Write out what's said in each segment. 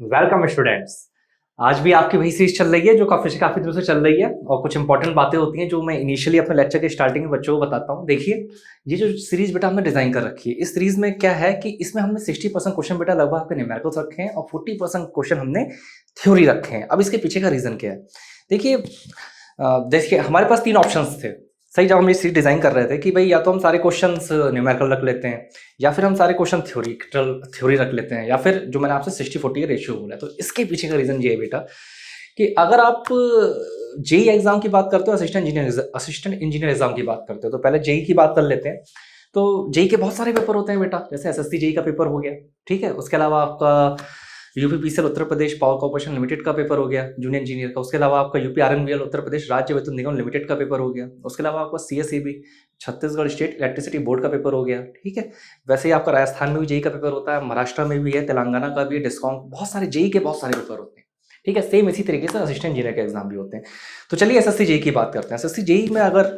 Welcome students. आज भी आपकी वही सीरीज चल रही है जो काफी दिनों से चल रही है और कुछ इंपॉर्टेंट बातें होती हैं जो मैं इनिशियली अपने लेक्चर के स्टार्टिंग में बच्चों को बताता हूँ। देखिए, ये जो सीरीज बेटा हमने डिजाइन कर रखी है, इस सीरीज में क्या है कि इसमें हमने 60% क्वेश्चन बेटा लगभग आपके न्यूमेरिकल्स रखे हैं और 40% क्वेश्चन हमने थ्योरी रखे हैं। अब इसके पीछे का रीजन क्या है? देखिए हमारे पास 3 ऑप्शंस थे। सही, जब हम ये सीरीज डिजाइन कर रहे थे कि भाई या तो हम सारे क्वेश्चंस न्यूमेरिकल रख लेते हैं या फिर हम सारे क्वेश्चन थ्योरी रख लेते हैं या फिर जो मैंने आपसे 60-40 का रेशियो बोला है। तो इसके पीछे का रीजन ये है बेटा कि अगर आप जेई एग्जाम की बात करते हो, असिस्टेंट इंजीनियर एग्जाम की बात करते हो, तो पहले जेई की बात कर लेते हैं। तो जेई के बहुत सारे पेपर होते हैं बेटा, जैसे एसएससी जेई का पेपर हो गया, ठीक है। उसके अलावा आपका UPPCL Uttar Pradesh power corporation limited का पेपर हो गया जूनियर इंजीनियर का। उसके अलावा आपका यूपी आरएनबीएल उत्तर प्रदेश राज्य विद्युत निगम लिमिटेड का पेपर हो गया। उसके अलावा आपका CSEB Chhattisgarh state electricity board का पेपर हो गया, ठीक है। वैसे ही आपका राजस्थान में भी जेई का पेपर होता है, महाराष्ट्र में भी है, तेलंगाना का भी है, डिस्कॉम, बहुत सारे जेई के बहुत सारे पेपर होते हैं, ठीक है। सेम इसी तरीके से असिस्टेंट इंजीनियर के एग्जाम भी होते हैं। तो चलिए एसएससी जेई की बात करते हैं। एसएससी जेई में अगर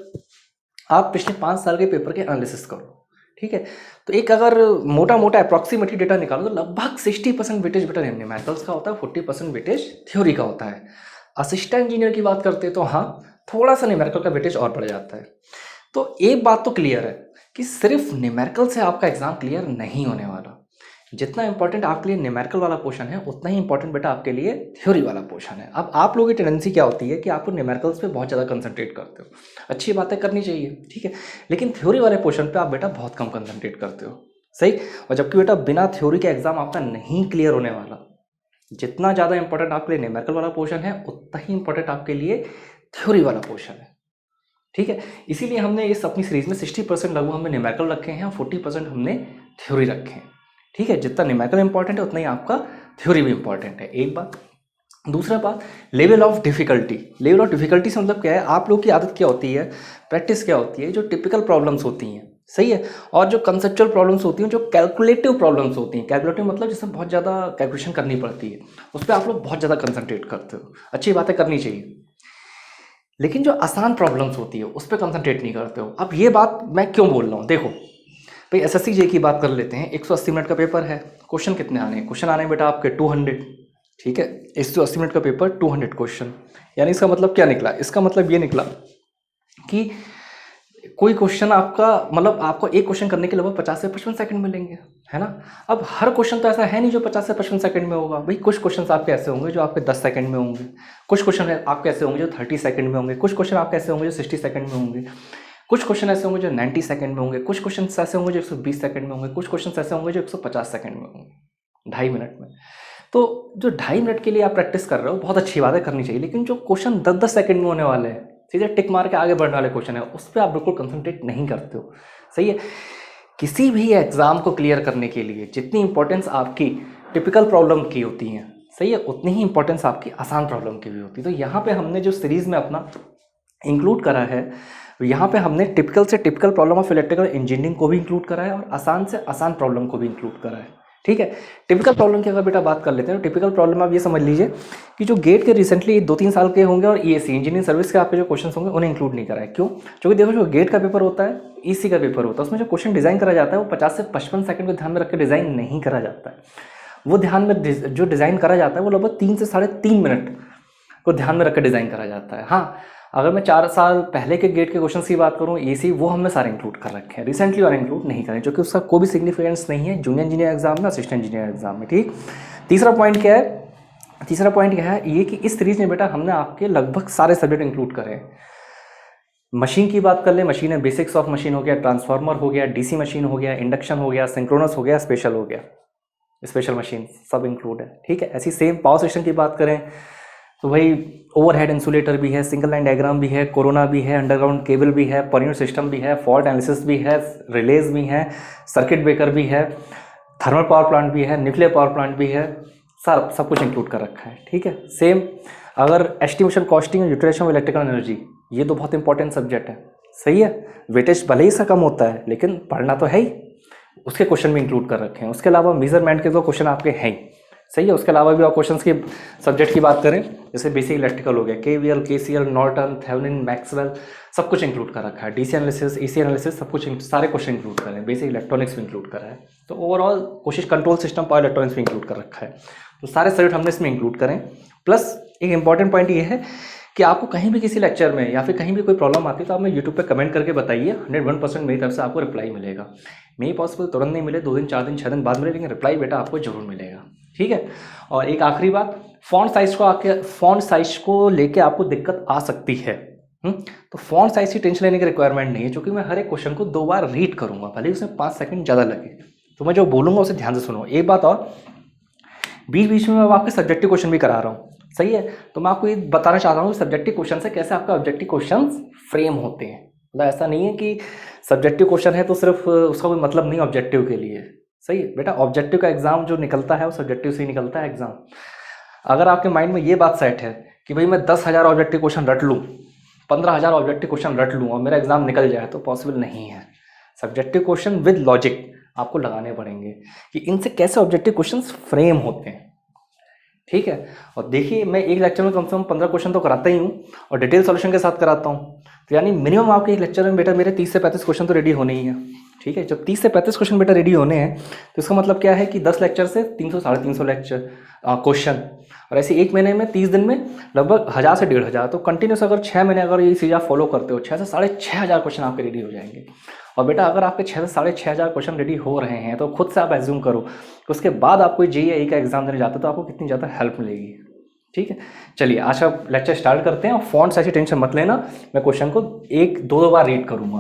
आप पिछले 5 साल के पेपर के एनालिसिस करो, ठीक है, तो एक अगर मोटा मोटा अप्रॉक्सीमेटली डेटा निकालो तो लगभग 60% वेटेज बेटा न्यूमेरिकल्स का होता है, 40% वेटेज थ्योरी का होता है। असिस्टेंट इंजीनियर की बात करते हैं तो हाँ, थोड़ा सा न्यूमेरिकल का वेटेज और बढ़ जाता है। तो एक बात तो क्लियर है कि सिर्फ न्यूमेरिकल से आपका एग्जाम क्लियर नहीं होने वाला। जितना इंपॉर्टेंट आपके लिए न्यूमेरिकल वाला पोर्शन है उतना ही इंपॉर्टेंट बेटा आपके लिए थ्योरी वाला पोर्शन है। अब आप लोगों की टेंडेंसी क्या होती है कि आप न्यूमेरिकल्स पे बहुत ज़्यादा कंसंट्रेट करते हो, अच्छी बातें करनी चाहिए, ठीक है, लेकिन थ्योरी वाले पोर्शन पे आप बेटा बहुत कम कंसंट्रेट करते हो, सही। और जबकि बेटा बिना थ्योरी के एग्जाम आपका नहीं क्लियर होने वाला। जितना ज़्यादा इंपॉर्टेंट आपके लिए न्यूमेरिकल वाला पोर्शन है उतना ही इंपॉर्टेंट आपके लिए थ्योरी वाला पोर्शन है, ठीक है। इसीलिए हमने इस अपनी सीरीज में 60% लगभग हमने न्यूमेरिकल रखे हैं और 40% हमने थ्योरी रखे हैं, ठीक है। जितना न्यूमेरिकल इंपॉर्टेंट है उतना ही आपका थ्योरी भी इंपॉर्टेंट है, एक बात। दूसरा बात, level of difficulty. Level of difficulty से मतलब क्या है, आप लोग की आदत क्या होती है, प्रैक्टिस क्या होती है, जो टिपिकल प्रॉब्लम्स होती हैं, सही है, और जो कंसेप्चुअल प्रॉब्लम्स होती हैं, जो कैलकुलेटिव प्रॉब्लम्स होती हैं। कैलकुलेटिव मतलब जिसमें बहुत ज़्यादा कैलकुलेशन करनी पड़ती है, उस पर आप लोग बहुत ज़्यादा कंसंट्रेट करते हो, अच्छी बातें करनी चाहिए। लेकिन जो आसान प्रॉब्लम्स होती है उस पर कंसंट्रेट नहीं करते हो। अब ये बात मैं क्यों बोल रहा हूँ, देखो भाई एसएससी जे की बात कर लेते हैं। 180 मिनट का पेपर है, क्वेश्चन कितने आने हैं? क्वेश्चन आने हैं बेटा आपके 200, ठीक है। 180 मिनट का पेपर, 200 क्वेश्चन, यानी इसका मतलब क्या निकला? इसका मतलब ये निकला कि कोई क्वेश्चन आपका, मतलब आपको एक क्वेश्चन करने के लगभग 50 से 55 सेकंड मिलेंगे, है ना। अब हर क्वेश्चन तो ऐसा है नहीं जो 50 से 55 सेकंड में होगा भाई। कुछ क्वेश्चन आपके ऐसे होंगे जो आपके 10 सेकंड में होंगे, कुछ क्वेश्चन आपके ऐसे होंगे जो 30 सेकंड में होंगे, कुछ क्वेश्चन आपके ऐसे होंगे जो 60 सेकंड में होंगे, कुछ क्वेश्चन ऐसे होंगे जो 90 सेकंड में होंगे, कुछ क्वेश्चन ऐसे होंगे जो 120 सेकंड में होंगे, कुछ क्वेश्चन ऐसे होंगे जो 150 सेकंड में होंगे, 2.5 मिनट में। तो जो 2.5 मिनट के लिए आप प्रैक्टिस कर रहे हो, बहुत अच्छी बात है, करनी चाहिए। लेकिन जो क्वेश्चन 10-10 सेकंड में होने वाले हैं, सीधे टिक मार के आगे बढ़ने वाले क्वेश्चन है, उस पर आप बिल्कुल कंसंट्रेट नहीं करते हो, सही है। किसी भी एग्जाम को क्लियर करने के लिए जितनी इंपॉर्टेंस आपकी टिपिकल प्रॉब्लम की होती है, सही है, उतनी ही इंपॉर्टेंस आपकी आसान प्रॉब्लम की भी होती है। तो यहाँ पे हमने जो सीरीज में अपना इंक्लूड करा है, यहाँ पे हमने टिपिकल से typical problem of electrical engineering को भी इंक्लूड करा है और आसान से आसान प्रॉब्लम को भी इंक्लूड करा है, ठीक है। टिपिकल प्रॉब्लम की अगर बेटा बात कर लेते हैं तो टिपिकल प्रॉब्लम आप ये समझ लीजिए कि जो गेट के रिसेंटली 2-3 साल के होंगे और ईएसी इंजीनियरिंग सर्विस के आपके जो क्वेश्चन होंगे उन्हें इंक्लूड नहीं करा है। क्यों? क्योंकि देखो जो गेट का पेपर होता है, ईसी का पेपर होता है, उसमें जो क्वेश्चन डिजाइन करा जाता है वो 50 से 55 सेकंड को ध्यान में रखकर डिजाइन नहीं करा जाता है। वो ध्यान में जो डिजाइन करा जाता है वो लगभग 3 से 3.5 मिनट को ध्यान में रखकर डिजाइन करा जाता है। हाँ, अगर मैं 4 साल पहले के गेट के क्वेश्चन की बात करूँ, ईसी, वो हमने सारे इंक्लूड कर रखे हैं, रिसेंटली और इंक्लूड नहीं करें, क्योंकि उसका कोई भी सिग्निफिकेंस नहीं है जूनियर इंजीनियर एग्जाम में, असिस्टेंट इंजीनियर एग्जाम में, ठीक। तीसरा पॉइंट क्या है ये कि इस सीरीज में बेटा हमने आपके लगभग सारे सब्जेक्ट इंक्लूड करे। मशीन की बात कर ले, मशीन है, बेसिक्स ऑफ मशीन हो गया, ट्रांसफार्मर हो गया, डीसी मशीन हो गया, इंडक्शन हो गया, सिंक्रोनस हो गया, स्पेशल हो गया, स्पेशल मशीन, सब इंक्लूड है, ठीक है। ऐसी सेम पावर स्टेशन की बात करें तो भाई ओवरहेड इंसुलेटर भी है, सिंगल लाइन डायग्राम भी है, कोरोना भी है, अंडरग्राउंड केबल भी है, पर यूनिट सिस्टम भी है, फॉल्ट एनालिसिस भी है, रिलेज भी है, सर्किट ब्रेकर भी है, थर्मल पावर प्लांट भी है, न्यूक्लियर पावर प्लांट भी है, सब कुछ इंक्लूड कर रखा है, ठीक है। सेम अगर estimation, costing, utilization of electrical energy, ये तो बहुत इंपॉर्टेंट सब्जेक्ट है, सही है। वेटेज भले ही इसका कम होता है लेकिन पढ़ना तो है ही, उसके क्वेश्चन भी इंक्लूड कर रखे हैं। उसके अलावा मेजरमेंट के तो क्वेश्चन आपके हैं ही, सही है। उसके अलावा भी और क्वेश्चंस की सब्जेक्ट की बात करें, जैसे बेसिक इलेक्ट्रिकल हो गया, KVL, KCL, Norton, Thevenin, Maxwell, सब कुछ इंक्लूड कर रखा है। डीसी एनालिसिस, एसी एनालिसिस, सब कुछ, सारे क्वेश्चन इंक्लूड कर रहे हैं। बेसिक इलेक्ट्रॉनिक्स भी इंक्लूड करा है। तो ओवरऑल कोशिश, कंट्रोल सिस्टम, पावर इलेक्ट्रॉनिक्स भी इंक्लूड कर रखा है। तो सारे सब्जेक्ट हमने इसमें इंक्लूड करें। प्लस एक इंपॉर्टेंट पॉइंट ये है कि आपको कहीं भी किसी लेक्चर में या फिर कहीं भी कोई प्रॉब्लम आती है तो आप मैं यूट्यूब पे कमेंट करके बताइए, 101% मेरी तरफ से आपको रिप्लाई मिलेगा। मे पॉसिबल तुरंत नहीं मिले, 2 दिन 4 दिन 6 दिन बाद मिले, लेकिन रिप्लाई बेटा आपको जरूर मिलेगा, ठीक है। और एक आखिरी बात, फॉन्ट साइज को लेके आपको दिक्कत आ सकती है। तो फॉन्ट साइज की टेंशन लेने की रिक्वायरमेंट नहीं है, क्योंकि मैं हर एक क्वेश्चन को 2 बार रीड करूंगा, भले ही उसमें 5 सेकंड ज़्यादा लगे। तो मैं जो बोलूँगा उसे ध्यान से सुनो। एक बात और, बीच बीच में मैं आपके सब्जेक्टिव क्वेश्चन भी करा रहा हूँ, सही है। तो मैं आपको ये बताना चाहता हूँ कि सब्जेक्टिव क्वेश्चन से कैसे आपका ऑब्जेक्टिव क्वेश्चन फ्रेम होते हैं। मतलब ऐसा नहीं है कि सब्जेक्टिव क्वेश्चन है तो सिर्फ उसका कोई मतलब नहीं ऑब्जेक्टिव के लिए, सही है बेटा। ऑब्जेक्टिव का एग्जाम जो निकलता है वो सब्जेक्टिव से ही निकलता है एग्जाम। अगर आपके माइंड में ये बात सेट है कि भाई मैं 10,000 ऑब्जेक्टिव क्वेश्चन रट लूँ, 15,000 ऑब्जेक्टिव क्वेश्चन रट लूँ और मेरा एग्जाम निकल जाए, तो पॉसिबल नहीं है। सब्जेक्टिव क्वेश्चन विद लॉजिक आपको लगाने पड़ेंगे कि इनसे कैसे ऑब्जेक्टिव क्वेश्चन फ्रेम होते हैं, ठीक है। और देखिए मैं एक लेक्चर में कम से कम 15 क्वेश्चन तो कराता ही हूँ और डिटेल सॉल्यूशन के साथ कराता हूँ। तो यानी मिनिमम आपके एक लेक्चर में बेटा मेरे 30 से 35 क्वेश्चन तो रेडी होने ही है, ठीक है। जब 30 से 35 क्वेश्चन बेटा रेडी होने हैं तो इसका मतलब क्या है कि 10 लेक्चर से 300 साढ़े 300 लेक्चर क्वेश्चन, और ऐसे एक महीने में 30 दिन में लगभग 1000 से 1500। तो कंटिन्यूस अगर 6 महीने अगर ये चीज़ आप फॉलो करते हो, 6 से साढ़े 6,000 क्वेश्चन आपके रेडी हो जाएंगे। और बेटा अगर आपके 6 से साढ़े 6,000 क्वेश्चन रेडी हो रहे हैं तो खुद से आप एज्यूम करो कि उसके बाद आप कोई JEE का एग्जाम देने जाते हो तो आपको कितनी ज़्यादा हेल्प मिलेगी, ठीक है। चलिए आज का लेक्चर स्टार्ट करते हैं। और फॉन्ट ऐसी टेंशन मत लेना, मैं क्वेश्चन को 1-2 बार रीड करूंगा।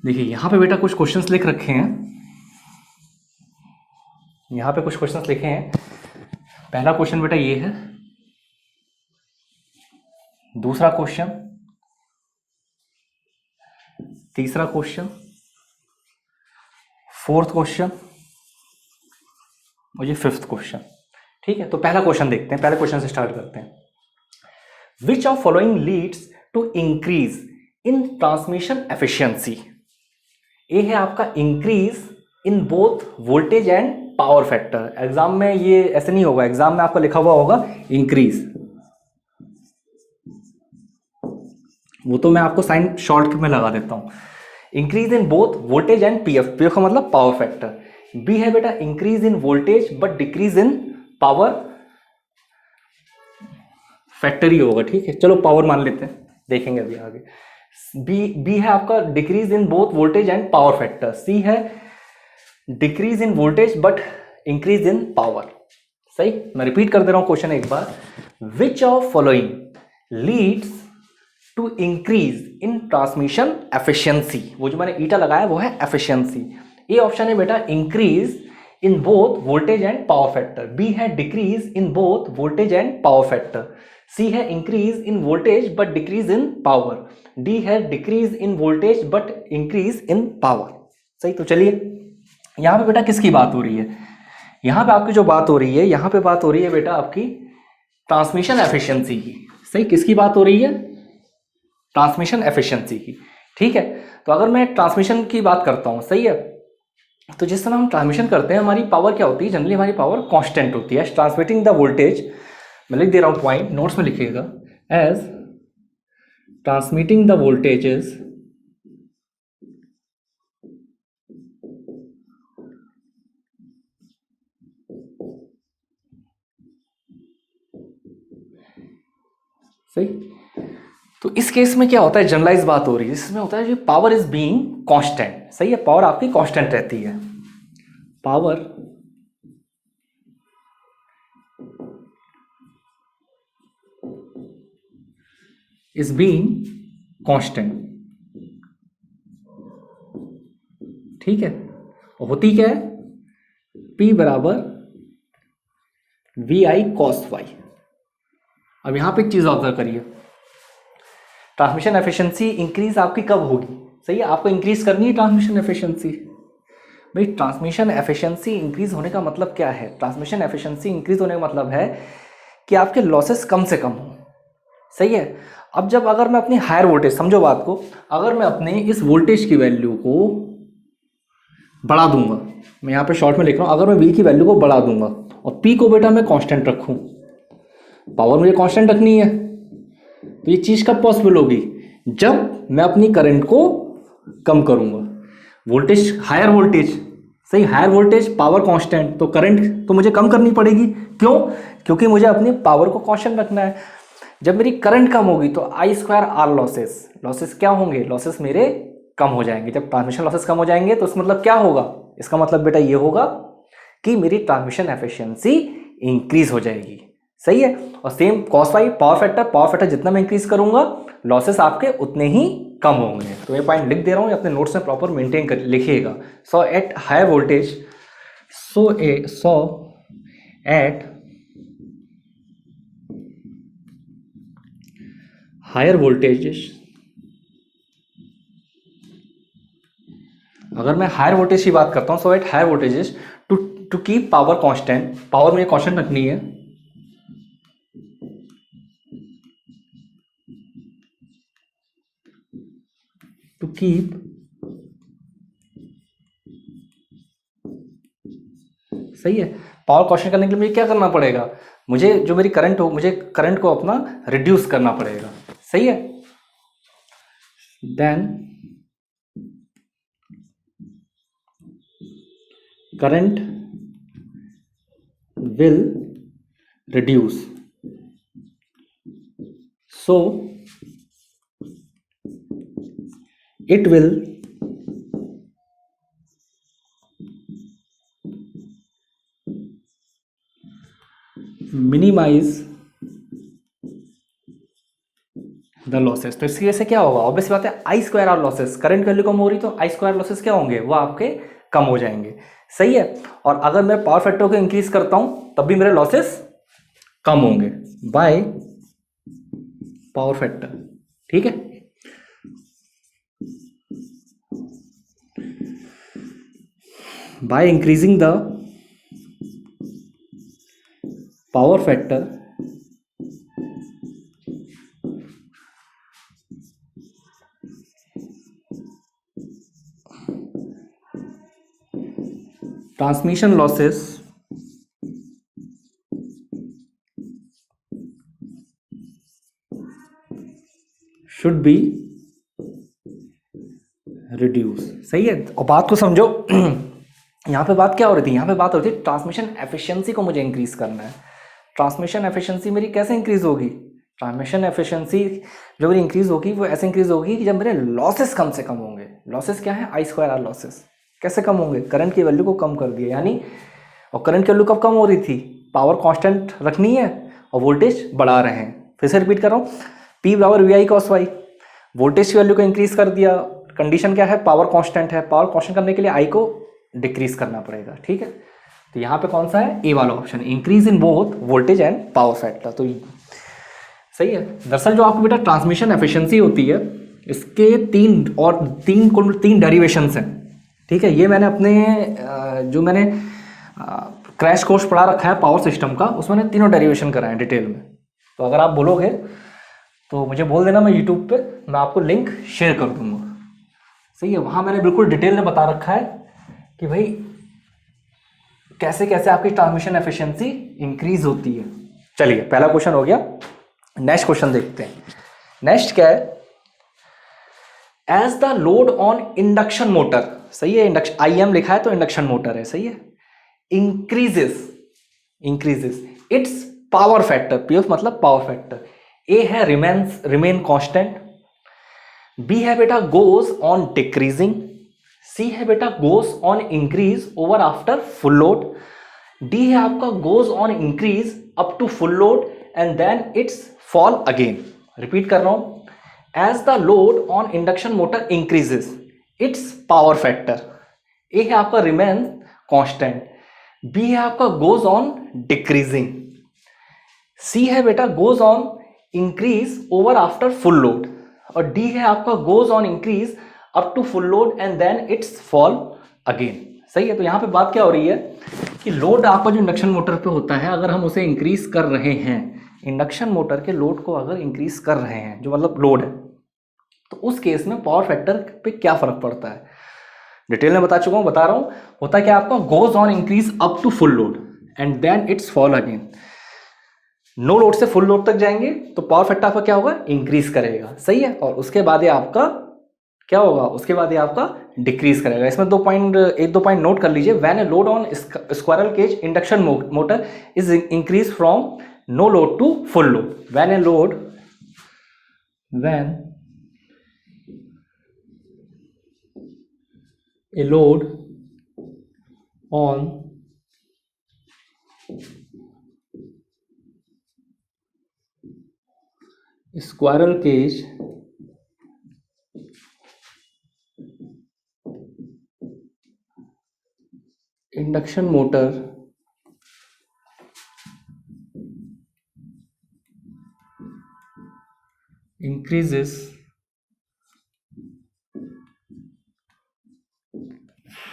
देखिए यहाँ पे बेटा कुछ क्वेश्चंस लिख रखे हैं, यहाँ पे कुछ क्वेश्चंस लिखे हैं। पहला क्वेश्चन बेटा ये है, दूसरा क्वेश्चन, तीसरा क्वेश्चन, फोर्थ क्वेश्चन और ये फिफ्थ क्वेश्चन, ठीक है। तो पहला क्वेश्चन देखते हैं, पहले क्वेश्चन से स्टार्ट करते हैं। Which of following leads to increase in transmission efficiency. A है आपका increase in both voltage and power factor. Exam में ये ऐसे नहीं होगा, एग्जाम में आपका लिखा हुआ होगा इंक्रीज, वो तो मैं आपको साइन शॉर्ट में लगा देता हूं। Increase in both voltage and PF, PF का मतलब पावर फैक्टर। बी है बेटा increase in voltage but decrease in power factor ही होगा, ठीक है। चलो पावर मान लेते हैं, देखेंगे अभी आगे। बी है आपका decrease in both voltage and power factor. C है decrease in voltage but increase in power. सही, मैं रिपीट कर दे रहा हूं क्वेश्चन एक बार। Which of following leads to increase in transmission efficiency. वो जो मैंने ईटा लगाया वो है एफिशिएंसी। ए ऑप्शन है बेटा increase in both voltage and power factor. B है decrease in both voltage and power factor. C है increase in voltage but decrease in power. D है decrease in voltage but increase in power. सही, तो चलिए यहां पे बेटा किसकी बात हो रही है। यहां पे आपकी जो बात हो रही है, यहां पे बात हो रही है बेटा आपकी ट्रांसमिशन एफिशिएंसी की। सही, किसकी बात हो रही है, ट्रांसमिशन एफिशिएंसी की, ठीक है। तो अगर मैं ट्रांसमिशन की बात करता हूं, सही है, तो जिस समय हम ट्रांसमिशन करते हैं हमारी पावर क्या होती है, जनरली हमारी पावर कांस्टेंट होती है। ट्रांसमिटिंग द वोल्टेज, मैं लिख दे रहा हूं पॉइंट, नोट्स में लिखिएगा, एज ट्रांसमिटिंग द वोल्टेजेस सही। तो इस केस में क्या होता है, जनरलाइज बात हो रही है, इसमें होता है कि पावर इज बीइंग कांस्टेंट। सही है, पावर आपकी कांस्टेंट रहती है। पावर इज बीइंग कांस्टेंट, ठीक है। होती क्या है, P बराबर VI cos Y। अब यहां पे एक चीज ऑब्जर्व करिए, ट्रांसमिशन एफिशिएंसी इंक्रीज आपकी कब होगी। सही है, आपको इंक्रीज करनी है ट्रांसमिशन एफिशिएंसी। भाई ट्रांसमिशन एफिशिएंसी इंक्रीज होने का मतलब क्या है, ट्रांसमिशन एफिशिएंसी इंक्रीज होने का मतलब है कि आपके लॉसेस कम से कम हो। सही है, अब जब अगर मैं अपनी हायर वोल्टेज, समझो बात को, अगर मैं अपने इस वोल्टेज की वैल्यू को बढ़ा दूंगा, मैं यहाँ पे शॉर्ट में लिख रहा हूँ, अगर मैं V की वैल्यू को बढ़ा दूंगा और P को बेटा मैं कांस्टेंट रखूं, पावर मुझे कांस्टेंट रखनी है, तो ये चीज कब पॉसिबल होगी, जब मैं अपनी करंट को कम करूंगा। वोल्टेज, हायर वोल्टेज, सही, हायर वोल्टेज पावर कांस्टेंट, तो करंट तो मुझे कम करनी पड़ेगी। क्यों? क्योंकि मुझे अपनी पावर को कांस्टेंट रखना है। जब मेरी करंट कम होगी तो आई स्क्वायर आर लॉसेस, लॉसेस क्या होंगे, लॉसेस मेरे कम हो जाएंगे। जब ट्रांसमिशन लॉसेस कम हो जाएंगे तो इसका मतलब क्या होगा, इसका मतलब बेटा ये होगा कि मेरी ट्रांसमिशन एफिशिएंसी इंक्रीज हो जाएगी। सही है। और same cos Y power factor जितना मैं इंक्रीज करूंगा लॉसेस आपके उतने ही कम होंगे। तो ये पॉइंट लिख दे रहा हूँ, अपने नोट्स में प्रॉपर मेंटेन कर लिखिएगा। So at higher voltage, so at higher voltage, अगर मैं हायर वोल्टेज की बात करता हूँ, so at higher voltages to keep power constant, power मुझे कांस्टेंट रखनी है, टू कीप, सही है, पावर कांस्टेंट करने के लिए मुझे क्या करना पड़ेगा, मुझे जो मेरी करंट हो, मुझे करंट को अपना रिड्यूस करना पड़ेगा। सही है। Then current will reduce, so it will minimize the losses. तो इसकी वजह से क्या होगा, ऑब्वियस बात है, I square R losses, current value कम हो रही तो आई स्क्वायर लॉसेस क्या होंगे, वो आपके कम हो जाएंगे। सही है। और अगर मैं पावर फैक्टर को इंक्रीज करता हूं तब भी मेरे लॉसेस कम होंगे बाय पावर फैक्टर। ठीक है। By increasing the power factor, transmission losses should be reduced। सही है। और बात को समझो, यहाँ पे बात क्या हो रही थी, यहाँ पे बात हो रही थी ट्रांसमिशन एफिशिएंसी को मुझे इंक्रीज करना है। ट्रांसमिशन एफिशिएंसी मेरी कैसे इंक्रीज होगी, ट्रांसमिशन एफिशिएंसी जो मेरी इंक्रीज होगी वो ऐसे इंक्रीज होगी कि जब मेरे लॉसेस कम से कम होंगे। लॉसेस क्या है, आई स्क्वायर आर लॉसेस। कैसे कम होंगे, करंट की वैल्यू को कम कर दिया यानी, और करंट की वैल्यू कब कम हो रही थी, पावर कांस्टेंट रखनी है और वोल्टेज बढ़ा रहे हैं। फिर से रिपीट कर रहा हूँ, P बराबर V I cos Y, voltage की वैल्यू को इंक्रीज कर दिया, कंडीशन क्या है, पावर कांस्टेंट है, पावर कांस्टेंट करने के लिए आई को डिक्रीज करना पड़ेगा। ठीक है। तो यहाँ पे कौन सा है, ए वाला option, increase in both voltage and power factor. तो सही है। दरअसल जो आपको बेटा ट्रांसमिशन एफिशिएंसी होती है, इसके तीन डेरिवेशंस हैं। ठीक है। ये मैंने अपने जो मैंने क्रैश कोर्स पढ़ा रखा है पावर सिस्टम का, उसमें मैंने तीनों डेरिवेशन कराए हैं डिटेल में। तो अगर आप बोलोगे तो मुझे बोल देना, मैं यूट्यूब पे मैं आपको लिंक शेयर कर दूंगा। सही है। वहाँ मैंने बिल्कुल डिटेल में बता रखा है कि भाई कैसे कैसे आपकी ट्रांसमिशन एफिशिएंसी इंक्रीज होती है। चलिए, पहला क्वेश्चन हो गया। नेक्स्ट क्वेश्चन देखते हैं। नेक्स्ट क्या है, as the load on induction motor, सही है, इंडक्शन IM लिखा है तो इंडक्शन मोटर है। सही है। Increases its power factor, PF मतलब पावर फैक्टर। ए है रिमेन कांस्टेंट, बी है बेटा गोज ऑन डिक्रीजिंग, सी है बेटा goes on increase over after full load, D है आपका goes on increase up to full load and then it's fall again. Repeat कर रहा हूं, as the load on induction motor increases its power factor. A है आपका remain constant, B है आपका goes on decreasing, C है बेटा goes on increase over after full load, और डी है आपका goes on increase up to full load and then it's fall again. सही है। तो यहां पे बात क्या हो रही है कि लोड आपका जो इंडक्शन मोटर पे होता है, अगर हम उसे इंक्रीज कर रहे हैं, इंडक्शन मोटर के लोड को अगर इंक्रीज कर रहे हैं, जो मतलब लोड है, तो उस केस में पावर फैक्टर पे क्या फर्क पड़ता है, डिटेल में बता चुका हूं, बता रहा हूं। होता क्या आपका, goes on increase up to full load and then it's fall again. No load से फुल लोड तक जाएंगे तो पावर फैक्टर आपका क्या होगा, इंक्रीज करेगा। सही है। और उसके बाद ये आपका क्या होगा, उसके बाद ये आपका डिक्रीज करेगा। इसमें एक दो पॉइंट नोट कर लीजिए। When a load on squirrel cage induction motor is increase from no load to full load. When a load on squirrel cage induction motor increases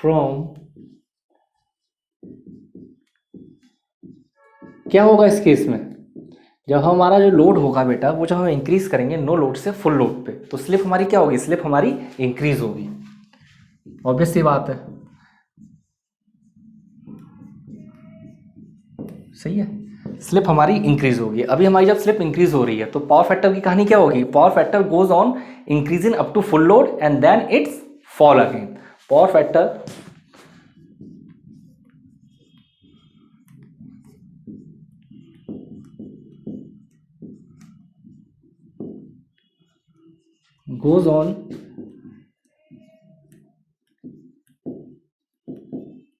from, क्या होगा इस केस में, जब हमारा जो लोड होगा बेटा वो जब हम इंक्रीज करेंगे नो लोड से फुल लोड पे, तो स्लिप हमारी क्या होगी, स्लिप हमारी इंक्रीज होगी। ऑब्वियस सी बात है, सही है, स्लिप हमारी इंक्रीज होगी। अभी हमारी जब स्लिप इंक्रीज हो रही है तो पावर फैक्टर की कहानी क्या होगी, power factor goes on increasing up to full load and then it's fall again. Power factor goes on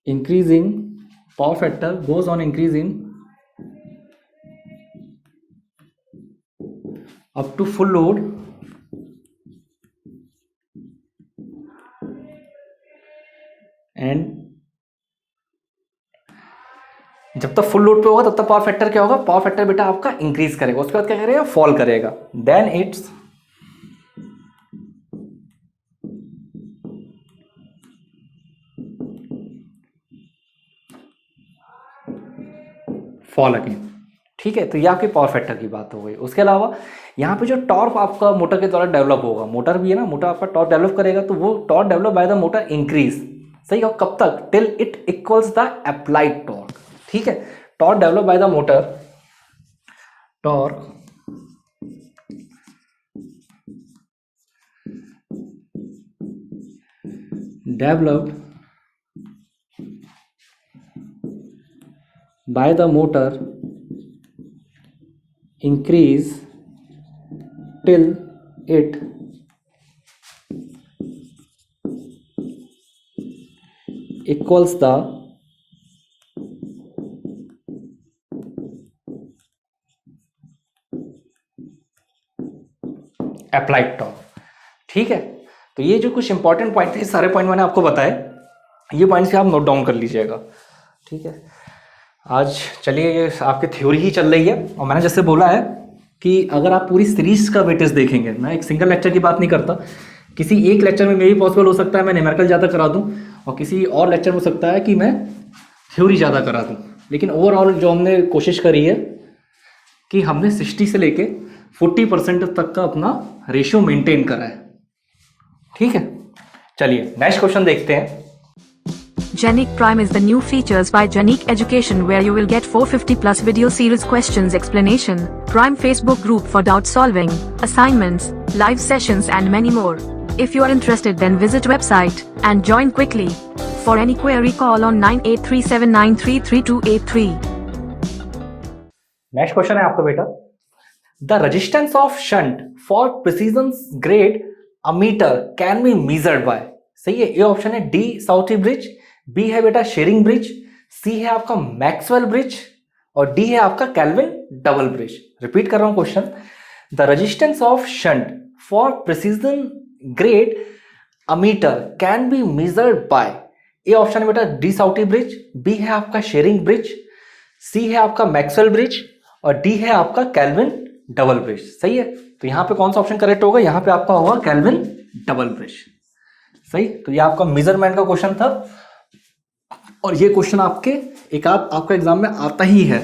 increasing, power factor goes on increasing up to full load and जब तक full load पे होगा तब तक power factor क्या होगा, power factor बेटा आपका इंक्रीज करेगा, उसके बाद क्या करेगा, फॉल करेगा। Then it's fall again. ठीक है, तो ये आपकी पावर फैक्टर की बात हो गई। उसके अलावा यहाँ पे जो टॉर्क आपका मोटर के द्वारा डेवलप होगा, मोटर भी है ना, मोटर आपका टॉर्क डेवलप करेगा, तो वो torque develop by the motor increase, सही है, कब तक, till it equals the applied torque. ठीक है, torque develop by the motor, torque developed by the motor increase till it equals the applied torque। ठीक है, तो ये जो कुछ इंपॉर्टेंट पॉइंट थे, सारे पॉइंट मैंने आपको बताए, ये पॉइंट्स आप नोट डाउन कर लीजिएगा। ठीक है, आज चलिए ये आपकी थ्योरी ही चल रही है, और मैंने जैसे बोला है कि अगर आप पूरी सीरीज का वेटेज देखेंगे, मैं एक सिंगल लेक्चर की बात नहीं करता, किसी एक लेक्चर में मे भी पॉसिबल हो सकता है मैं न्यूमेरिकल ज़्यादा करा दूं, और किसी और लेक्चर में हो सकता है कि मैं थ्योरी ज़्यादा करा दूं, लेकिन ओवरऑल जो हमने कोशिश करी है कि हमने 60 से लेके 40% तक का अपना रेशियो मेंटेन करा है। ठीक है, चलिए नेक्स्ट क्वेश्चन देखते हैं। Genic Prime is the new features by Genic Education where you will get 450 plus video series questions explanation, Prime Facebook group for doubt solving, assignments, live sessions and many more. If you are interested then visit website and join quickly. For any query call on 9837933283. Next question है आपका बेटा, the resistance of shunt for precision grade ammeter can be measured by. सही है, ये option है D Southee bridge, B है बेटा Tshering bridge, सी है आपका मैक्सवेल ब्रिज, और डी है आपका केल्विन डबल ब्रिज। रिपीट कर रहा हूं question, the resistance of shunt for precision grade ammeter can be measured by. A option है बेटा डी साउथी ब्रिज, बी है आपका शेरिंग ब्रिज, सी है आपका मैक्सवेल ब्रिज, और डी है आपका केल्विन डबल ब्रिज। सही है, तो यहां पे कौन सा ऑप्शन करेक्ट होगा, यहां पे आपका होगा केल्विन डबल ब्रिज। सही, तो ये आपका मेजरमेंट का क्वेश्चन था, और ये क्वेश्चन आपके आपका एग्जाम में आता ही है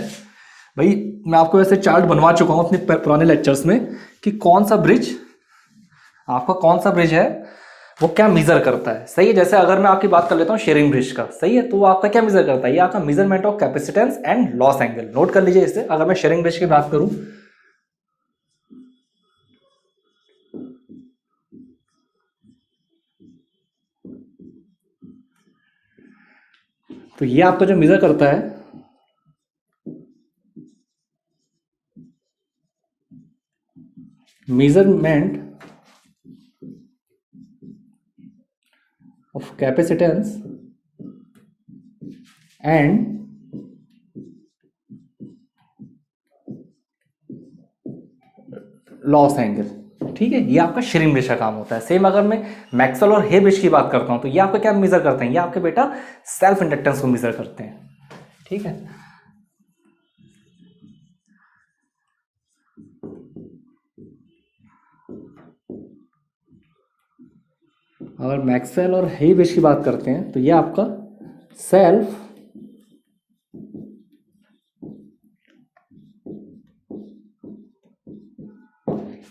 भाई। मैं आपको वैसे चार्ट बनवा चुका हूं अपने पुराने लेक्चर्स में कि कौन सा ब्रिज है वो क्या मेजर करता है। सही है, जैसे अगर मैं आपकी बात कर लेता हूं शेयरिंग ब्रिज का, सही है, तो वो आपका क्या मेजर करता है, ये आपका measurement of capacitance and loss angle. Note कर लीजिए इसे। अगर मैं शेयरिंग ब्रिज की बात करूं, तो ये आपका जो मेजर करता है measurement of capacitance and loss angle, ठीक है। ये आपका श्रिम्ब्रिज का काम होता है। सेम अगर मैं मैक्सवेल और हेब्रिज की बात करता हूं तो ये आपका क्या मेजर करते हैं, ये आपके बेटा सेल्फ इंडक्टेंस को मेजर करते हैं, ठीक है। अगर मैक्सवेल और हेब्रिज की बात करते हैं तो ये आपका सेल्फ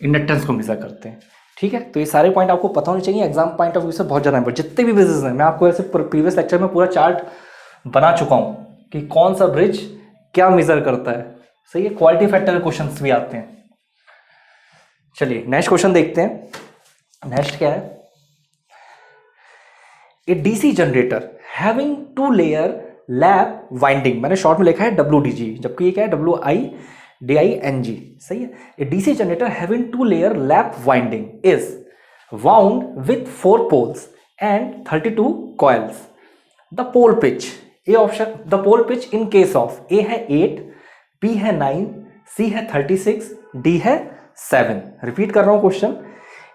इंडक्टेंस को मेजर करते हैं, ठीक है। तो ये सारे पॉइंट आपको पता होने चाहिए, एग्जाम पॉइंट ऑफ व्यू से बहुत ज़्यादा इंपॉर्टेंट। जितने भी ब्रिजेस हैं, मैं आपको ऐसे प्रीवियस लेक्चर में पूरा चार्ट बना चुका हूँ कि कौन सा ब्रिज क्या मेजर करता है, सही है। क्वालिटी फैक्टर के क्वेश्चंस भी आते हैं। चलिए नेक्स्ट क्वेश्चन देखते हैं। नेक्स्ट क्या है, a DC generator having 2 layer lap winding, मैंने शॉर्ट में लिखा है WDG, जबकि ये क्या है WIDING, सही है। A DC generator having 2 layer lap winding is wound with 4 poles and 32 coils. The pole pitch, A option, the pole pitch in case of a है 8, B है 9, C है 36, D है 7। रिपीट कर रहा हूं question.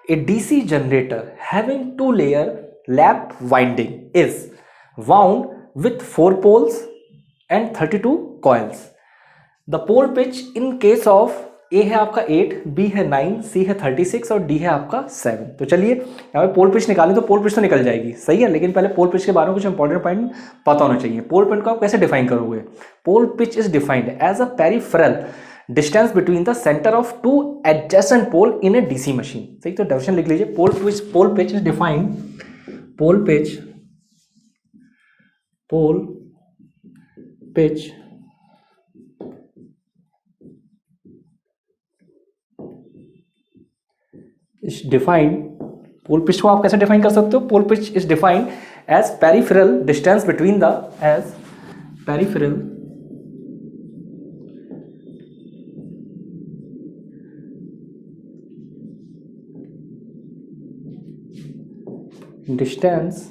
A DC generator having 2 layer lap winding is wound with 4 poles and 32 coils. The pole pitch in case of A है आपका 8, B है 9, C है 36 और D है आपका 7। तो चलिए यहाँ पे पोल पिच निकालें तो पोल पिच तो निकल जाएगी, सही है। लेकिन पहले पोल पिच के बारे में कुछ इंपॉर्टेंट पॉइंट पता होना चाहिए। पोल पिच को आप कैसे डिफाइन करोगे? Pole pitch is defined as a peripheral distance between the centre of 2 adjacent pole in a DC machine, सही। तो डेफिनेशन लिख लीजिए। Pole pitch is defined, pole pitch is defined, pole pitch को आप कैसे डिफाइन कर सकते हो? Pole pitch is defined as peripheral distance between the, as peripheral distance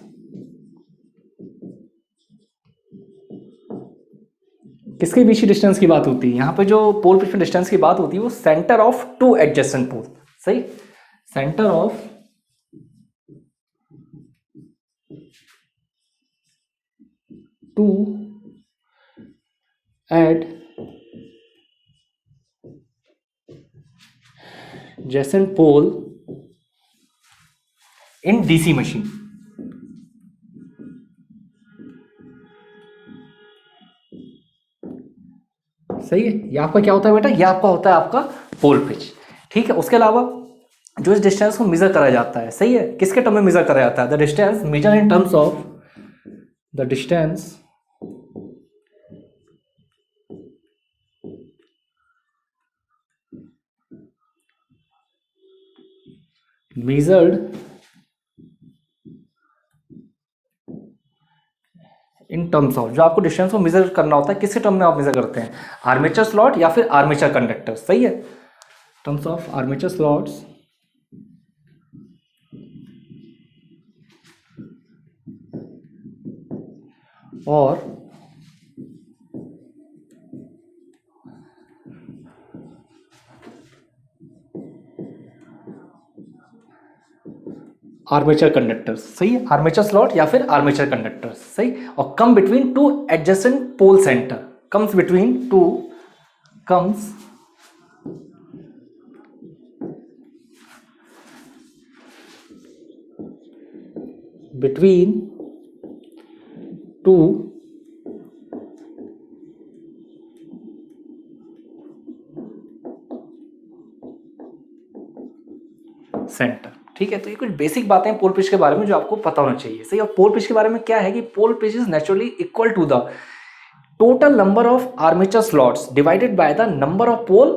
किसके बीच की डिस्टेंस की बात होती है? यहां पे जो पोल पिच में डिस्टेंस की बात होती है वो सेंटर ऑफ 2 एडजेसेंट पोल, सही। Centre of 2 adjacent pole in DC machine, सही है। ये आपका क्या होता है बेटा? ये आपका होता है आपका पोल पिच, ठीक है। उसके अलावा जो इस डिस्टेंस को मेजर करा जाता है, सही है, किसके टर्म में मेजर करा जाता है? The distance measure in terms of, the distance measured in terms of, जो आपको डिस्टेंस को मेजर करना होता है किसके टर्म में आप मेजर करते हैं? आर्मेचर स्लॉट या फिर आर्मेचर कंडक्टर, सही है। टर्म्स ऑफ आर्मेचर स्लॉट्स और आर्मेचर कंडक्टर्स, सही है। आर्मेचर स्लॉट या फिर आर्मेचर कंडक्टर्स, सही। और come between 2 adjacent pole centre, comes between 2, comes between 2 centre, ठीक है। तो ये कुछ बेसिक बातें पोल पिच के बारे में जो आपको पता होना चाहिए, सही। और पोल पिच के बारे में क्या है कि pole pitch is naturally equal to the total number of armature slots divided by the number of pole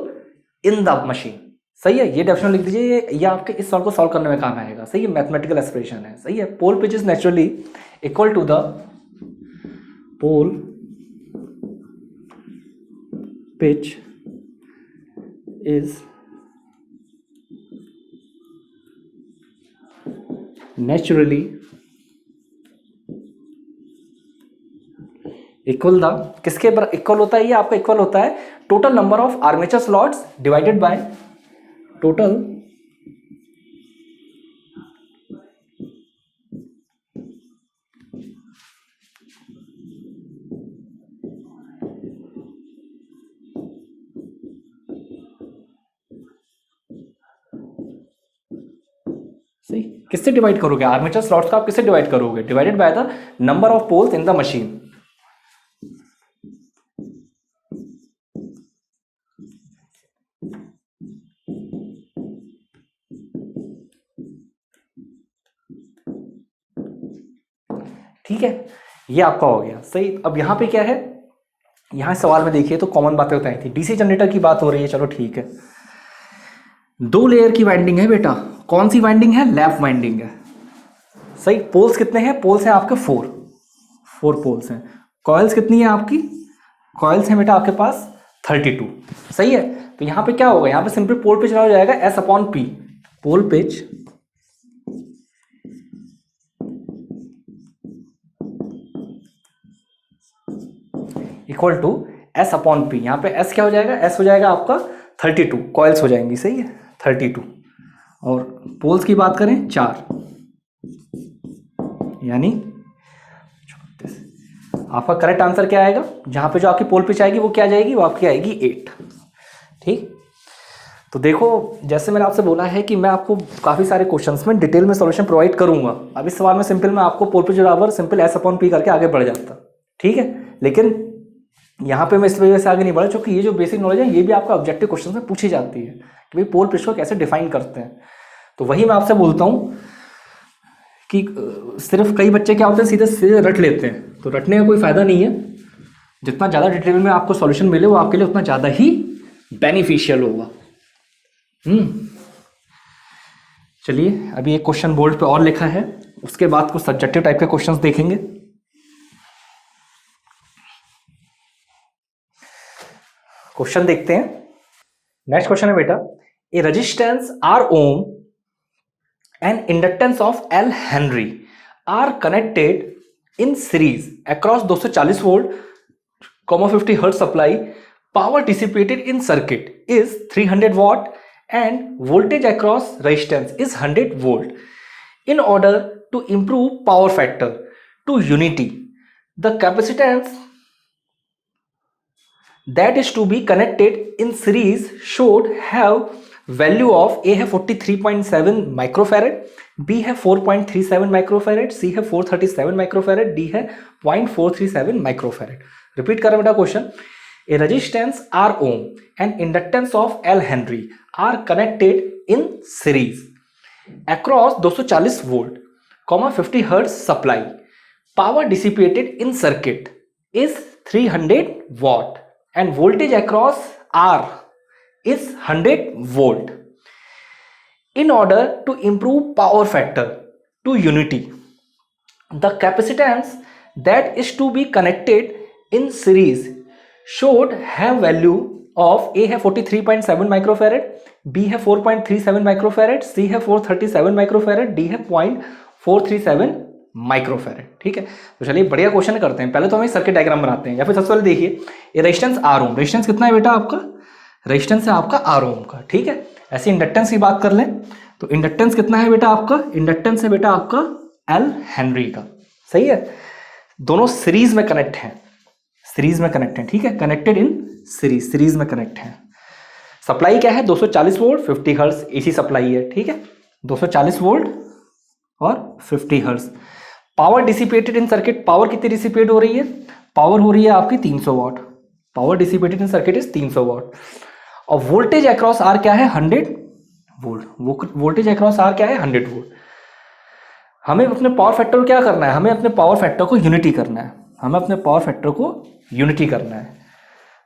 in the machine, सही है। ये डेफिनेशन लिख दीजिए, ये आपके इस सवाल को सॉल्व करने में काम आएगा, सही है। मैथमेटिकल एक्सप्रेशन है, सही है। Pole pitch is naturally equal to the pole pitch is naturally equal the किसके इक्वल होता है? ये आपका इक्वल होता है total number of armature slots divided by total सही। किससे डिवाइड करोगे? आर्मेचर स्लॉट्स का आप किससे डिवाइड करोगे? Divided by the number of poles in the machine. ठीक है, ये आपका हो गया सही। अब यहां पे क्या है, यहां सवाल में देखिए तो कॉमन बातें बताई थी। डीसी जनरेटर की बात हो रही है, चलो ठीक है। 2 लेयर की वाइंडिंग है बेटा। कौन सी वाइंडिंग है? लैप वाइंडिंग है। सही। पोल्स कितने हैं? पोल्स हैं आपके 4 पोल्स हैं। कॉइल्स कितनी है आपकी? कॉइल्स हैं बेटा आपके पास 32। सही है। तो यहां पे क्या होगा? यहां पे सिंपल पोल पिच हो जाएगा S/P। Pole pitch equal to S/P। यहां पे S क्या हो जाएगा? S हो जाएगा आपका 32। कॉइल्स हो जाएंगी, सही है, 32। और पोल्स की बात करें 4, यानी 34। आपका करेक्ट आंसर क्या आएगा? जहां पे जो आपकी पोल पिच आएगी वो क्या जाएगी? वो आपकी आएगी 8। ठीक। तो देखो, जैसे मैंने आपसे बोला है कि मैं आपको काफ़ी सारे क्वेश्चंस में डिटेल में सॉल्यूशन प्रोवाइड करूंगा। अब इस सवाल में सिंपल मैं आपको पोल पिच बराबर सिंपल S/P करके आगे बढ़ जाता। ठीक है, लेकिन यहाँ पे मैं इस वजह से आगे नहीं बढ़ा क्योंकि ये जो बेसिक नॉलेज है ये भी आपका ऑब्जेक्टिव क्वेश्चन में पूछी जाती है कि भाई पोल पिच को कैसे डिफाइन करते हैं। तो वही मैं आपसे बोलता हूँ कि सिर्फ कई बच्चे क्या होते हैं, सीधे सीधे रट लेते हैं। तो रटने का कोई फायदा नहीं है। जितना ज़्यादा डिटेल में आपको सॉल्यूशन मिले वो आपके लिए उतना ज़्यादा ही बेनिफिशियल होगा। चलिए, अभी एक क्वेश्चन बोर्ड पे और लिखा है, उसके बाद कुछ सब्जेक्टिव टाइप के क्वेश्चंस देखेंगे। क्वेश्चन देखते हैं। नेक्स्ट क्वेश्चन है बेटा, ए resistance R ohm and inductance of L Henry are connected in series across 240 volt, 50 hertz supply. Power dissipated in circuit is 300 watt and voltage across resistance is 100 volt. In order to improve power factor to unity, the capacitance that is to be connected in series should have value of A है 43.7 microfarad, B है 4.37 microfarad, C है 437 microfarad, D है 0.437 microfarad. Repeat कर रहा बेटा question. A resistance R ohm and inductance of L Henry are connected in series across 240 volt, 50 hertz supply. Power dissipated in circuit is 300 watt and voltage across R is 100 volt. In order to improve power factor to unity, the capacitance that is to be connected in series should have value of A है 43.7 microfarad, B है 4.37 microfarad, C है 437 microfarad, D है 0.437 microfarad. ठीक है, तो चलिए बढ़िया question करते हैं। पहले तो हम सर्किट डायग्राम बनाते हैं, या फिर सबसे पहले देखिए ये रेजिस्टेंस R ओम। रेजिस्टेंस कितना है बेटा आपका? रेजिस्टेंस है आपका R ओम का। ठीक है, ऐसे इंडक्टेंस की बात कर लें तो इंडक्टेंस कितना है बेटा आपका? इंडक्टेंस है बेटा आपका L हेनरी का। सही है, दोनों सीरीज में कनेक्ट हैं, सीरीज में कनेक्ट हैं। ठीक है, कनेक्टेड इन सीरीज, सीरीज में कनेक्ट हैं। सप्लाई क्या है? 240 वोल्ट 50 हर्ट्ज एसी सप्लाई है। ठीक है, 240 वोल्ट और 50 hertz. Power dissipated in circuit, power कितनी डिसिपेट हो रही है? पावर हो रही है आपकी 300 watt. Power dissipated in circuit is 300 watt. और वोल्टेज अक्रॉस आर क्या है? 100 वोल्ट। वोल्टेज अक्रॉस आर क्या है? 100 वोल्ट। हमें अपने पावर फैक्टर को क्या करना है? हमें अपने पावर फैक्टर को यूनिटी करना है। हमें अपने पावर फैक्टर को यूनिटी करना है।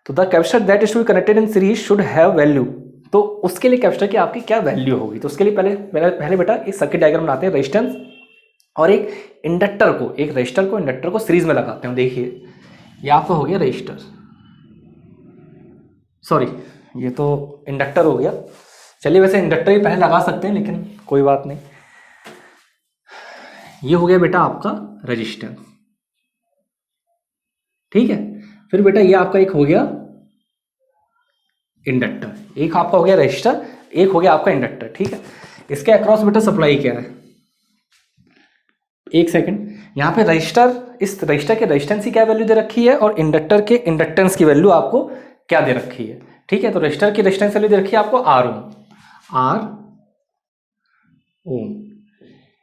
तो the capacitor that is to be connected in series should have value. तो उसके लिए कैपेसिटर की आपकी क्या वैल्यू होगी? तो उसके लिए पहले बेटा एक सर्किट डायग्राम बनाते हैं। रेजिस्टेंस और एक इंडक्टर को, एक रेजिस्टर को इंडक्टर को सीरीज में लगाते हैं। देखिए ये आपका हो गया रजिस्टर, सॉरी ये तो इंडक्टर हो गया। चलिए वैसे इंडक्टर ही पहले लगा सकते हैं, लेकिन कोई बात नहीं। ये हो गया बेटा आपका रजिस्टर, ठीक है। फिर बेटा ये आपका एक हो गया इंडक्टर, एक आपका हो गया रजिस्टर, एक हो गया आपका इंडक्टर, ठीक है। इसके अक्रॉस बेटा सप्लाई क्या है, एक सेकंड, यहाँ पे रजिस्टर, इस रजिस्टर के रेजिस्टेंस की क्या वैल्यू दे रखी है और इंडक्टर के इंडक्टेंस की वैल्यू आपको क्या दे रखी है, ठीक है। तो रजिस्टर की रेजिस्टेंस वैल्यू दे रखी है आपको R ohm, R ohm.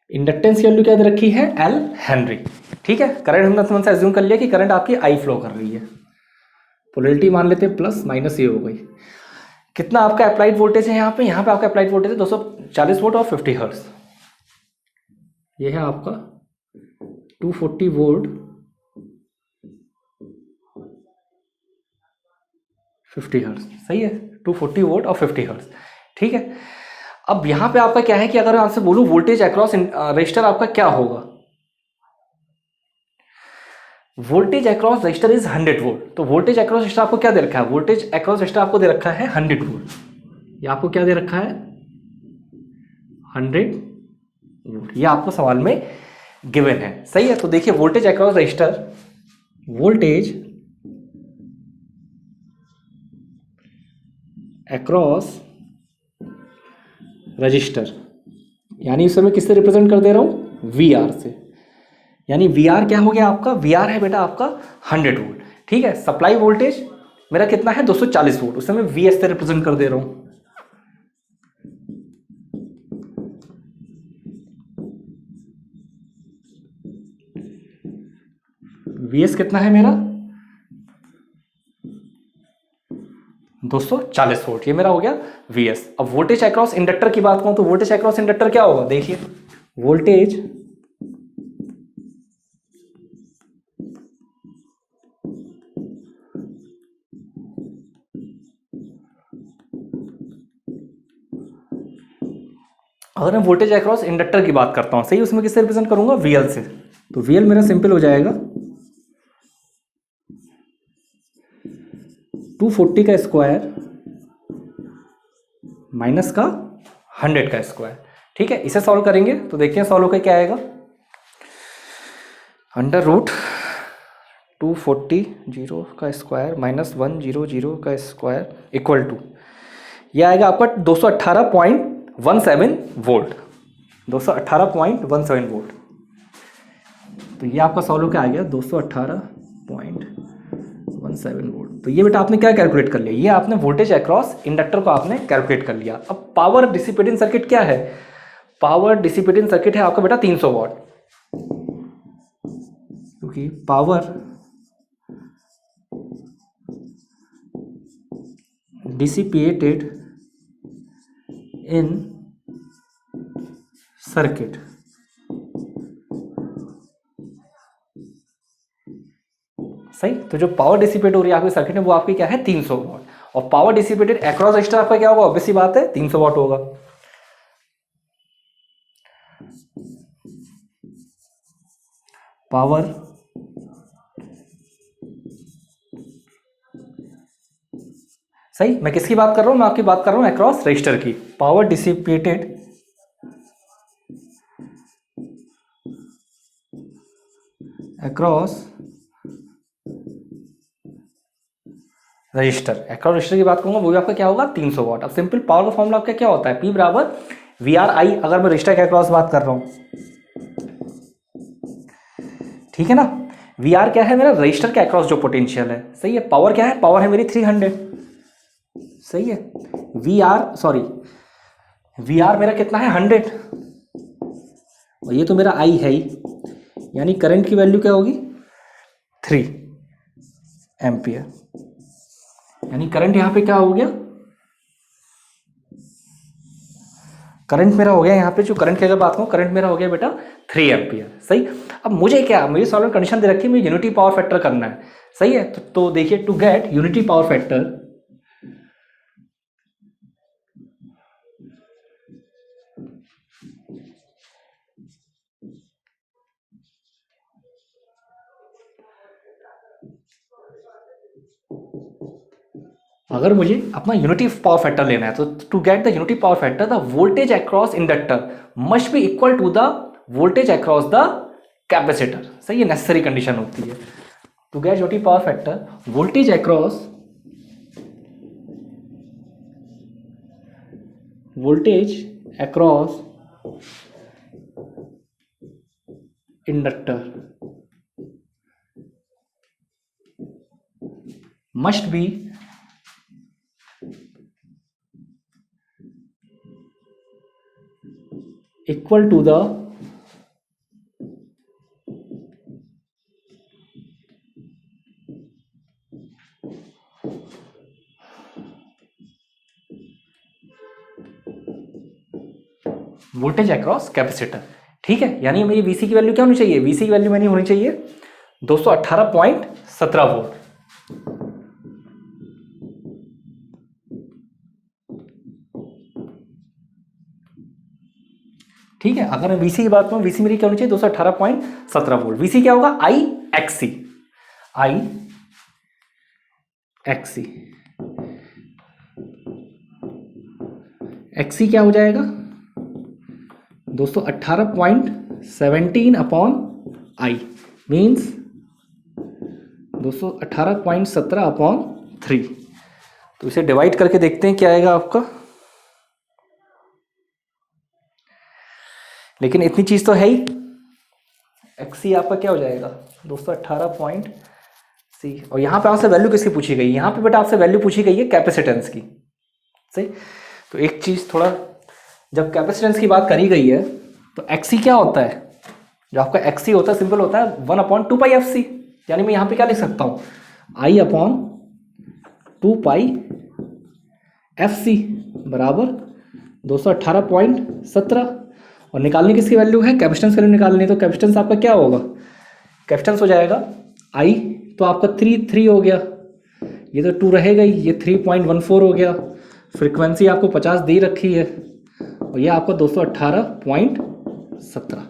Inductance की वैल्यू क्या दे रखी है, एल हेनरी, ठीक है। करंट हमने तुमसे एज्यूम कर लिया कि करंट आपकी आई फ्लो कर रही है, पोलैरिटी मान लेते हैं प्लस माइनस, ये हो गई। कितना आपका अप्लाइड वोल्टेज है यहाँ पे आपका अप्लाइड वोल्टेज है 240 वोल्ट और 50 हर्ट्ज। ये है आपका 240 वोल्ट 50 हर्ट्ज, सही है, 240 वोल्ट और 50 हर्ट्ज, ठीक है। अब यहाँ पे आपका क्या है कि अगर आपसे बोलूं वोल्टेज अक्रॉस रजिस्टर आपका क्या होगा, voltage across register is 100 volt. तो वोल्टेज अक्रॉस रजिस्टर आपको क्या दे रखा है, वोल्टेज अक्रॉस रजिस्टर आपको दे रखा है 100 वोल्ट। ये आपको क्या दे रखा है, 100 वोल्ट, ये आपको सवाल में गिवन है, सही है। तो देखिए voltage across register, voltage across register, यानी इसे मैं किससे रिप्रेजेंट कर दे रहा हूं, वी आर से। यानी वी आर क्या हो गया आपका, वी आर है बेटा आपका 100 वोल्ट, ठीक है। सप्लाई वोल्टेज मेरा कितना है 240 वोल्ट, उसे मैं वी एस से रिप्रेजेंट कर दे रहा हूं। वी एस कितना है मेरा 240 वोल्ट, ये मेरा हो गया वी एस। अब वोल्टेज अक्रॉस इंडक्टर की बात करूं तो वोल्टेज अक्रॉस इंडक्टर क्या होगा, देखिए वोल्टेज अगर मैं वोल्टेज अक्रॉस इंडक्टर की बात करता हूं, सही, उसमें किससे रिप्रेजेंट करूंगा, वीएल से। तो वीएल मेरा सिंपल हो जाएगा 240 का स्क्वायर माइनस का 100 का स्क्वायर, ठीक है। इसे सॉल्व करेंगे तो देखते हैं सॉल्व होकर क्या आएगा, अंडर रूट 240 जीरो का स्क्वायर माइनस 100 का स्क्वायर इक्वल टू, यह आएगा आपका 218.17 वोल्ट, 218.17 वोल्ट। तो ये आपका सॉल्व होकर आ गया 218.17 वोल्ट। तो ये बेटा आपने क्या कैलकुलेट कर लिया, ये आपने वोल्टेज अक्रॉस इंडक्टर को आपने कैलकुलेट कर लिया। अब पावर डिसिपेटिंग सर्किट क्या है, पावर डिसिपेटिंग सर्किट है आपका बेटा 300 वॉट, क्योंकि पावर डिसिपेटेड इन सर्किट, सही। तो जो पावर डिसिपेट हो रही है आपके सर्किट में वो आपकी क्या है 300 वॉट, और पावर डिसिपेटेड अक्रॉस रजिस्टर आपका क्या होगा, ऑब्वियस सी बात है 300 वॉट होगा। पावर सही, मैं किसकी बात कर रहा हूं, मैं आपकी बात कर रहा हूं अक्रॉस रजिस्टर की। Power dissipated across register, across register की बात करूंगा वो भी आपका क्या होगा 300 वॉट। अब सिंपल पावर का फॉर्मूला आपका क्या होता है, P बराबर वी आर आई, अगर मैं रजिस्टर के अक्रॉस बात कर रहा हूं, ठीक है ना। वी आर क्या है मेरा रजिस्टर के अक्रॉस जो पोटेंशियल है, सही है। पावर क्या है, पावर है मेरी 300, सही है। V R sorry V R मेरा कितना है 100, और ये तो मेरा आई है ही, यानी करंट की वैल्यू क्या होगी 3 एम्पियर, यानी करंट यहां पे क्या हो गया, करंट मेरा हो गया यहाँ पे, जो करंट की अगर बात करूँ करंट मेरा हो गया बेटा 3 एम्पियर, सही। अब मुझे क्या, मुझे सॉल्व कंडीशन दे रखी है, मुझे यूनिटी पावर फैक्टर करना है, सही है। तो देखिए to get unity power factor, अगर मुझे अपना यूनिटी पावर फैक्टर लेना है तो to get the unity power factor the voltage across inductor must be equal to the voltage across the capacitor. सही, ये नेसेसरी कंडीशन होती है। To get unity power factor voltage across inductor must be equal to the voltage across capacitor. ठीक है, यानी मेरी VC की value क्या होनी चाहिए? VC की वैल्यू मैंने होनी चाहिए 218.17 वोल्ट। ठीक है, अगर मैं VC की बात करूं, VC मेरी क्या होनी चाहिए? 218.17 वोल्ट। VC क्या होगा? IXC। XC क्या हो जाएगा? 218.17 अपॉन I मीन्स 218.17 अपॉन 3। तो इसे डिवाइड करके देखते हैं क्या आएगा आपका। लेकिन इतनी चीज तो है ही, XC आपका क्या हो जाएगा? 218 और यहां पे आपसे वैल्यू किसकी पूछी गई? यहां पे बेटा आपसे वैल्यू पूछी गई है कैपेसिटेंस की। सही, तो एक चीज थोड़ा, जब कैपेसिटेंस की बात करी गई है तो XC क्या होता है? जो आपका XC होता है सिंपल होता है 1/2πfc। यानी मैं यहां पे क्या लिख सकता हूं? I/2πfc बराबर 218.17। और निकालने किसकी वैल्यू है? कैपेसिटेंस वैल्यू निकालनी। तो कैपेसिटेंस आपका क्या होगा? कैपेसिटेंस हो जाएगा I तो आपका 3 हो गया, ये तो 2 रहेगा ही, ये 3.14 हो गया। फ्रीक्वेंसी आपको 50 दे रखी है और ये आपका 218.17।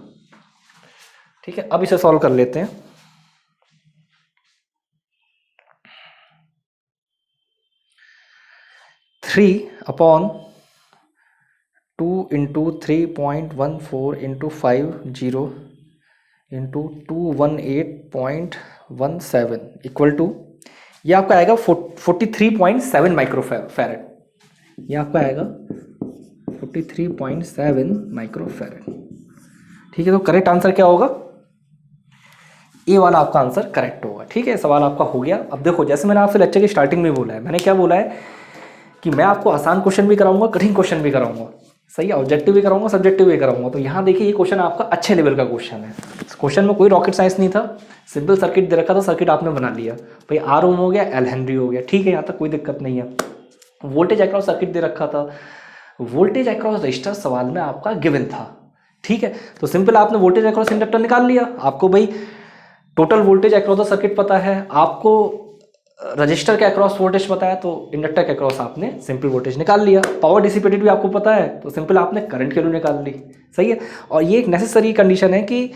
ठीक है, अब इसे सॉल्व कर लेते हैं। Three upon 2 into 3.14 into 50 into 218.17 equal to, ये आपका आएगा 43.7 माइक्रोफैरड। ये आपका आएगा 43.7 माइक्रोफैरड। ठीक है, तो करेक्ट आंसर क्या होगा? ए वाला आपका आंसर करेक्ट होगा। ठीक है, सवाल आपका हो गया। अब देखो, जैसे मैंने आपसे लेक्चर की स्टार्टिंग में बोला है, मैंने क्या बोला है कि मैं आपको आसान क्वेश्चन भी कराऊंगा, कठिन क्वेश्चन भी कराऊंगा। सही है, ऑब्जेक्टिव भी कराऊंगा, सब्जेक्टिव भी कराऊंगा। तो यहाँ देखिए, ये क्वेश्चन आपका अच्छे लेवल का क्वेश्चन है। इस क्वेश्चन में कोई रॉकेट साइंस नहीं था, सिंपल सर्किट दे रखा था, सर्किट आपने बना लिया। भाई R ओम हो गया, L हेनरी हो गया। ठीक है, यहाँ तक कोई दिक्कत नहीं है। वोल्टेज अक्रॉस सर्किट दे रखा था, वोल्टेज अक्रॉस रजिस्टर सवाल में आपका गिवन था। ठीक है, तो सिंपल आपने वोल्टेज अक्रॉस इंडक्टर निकाल लिया। आपको भाई total voltage across the circuit पता है, आपको रजिस्टर के अक्रॉस वोल्टेज पता है, तो इंडक्टर के अक्रॉस आपने सिंपल वोल्टेज निकाल लिया। पावर डिसिपेटेड भी आपको पता है, तो सिंपल आपने करंट की वैल्यू निकाल ली। सही है, और ये एक नेसेसरी कंडीशन है कि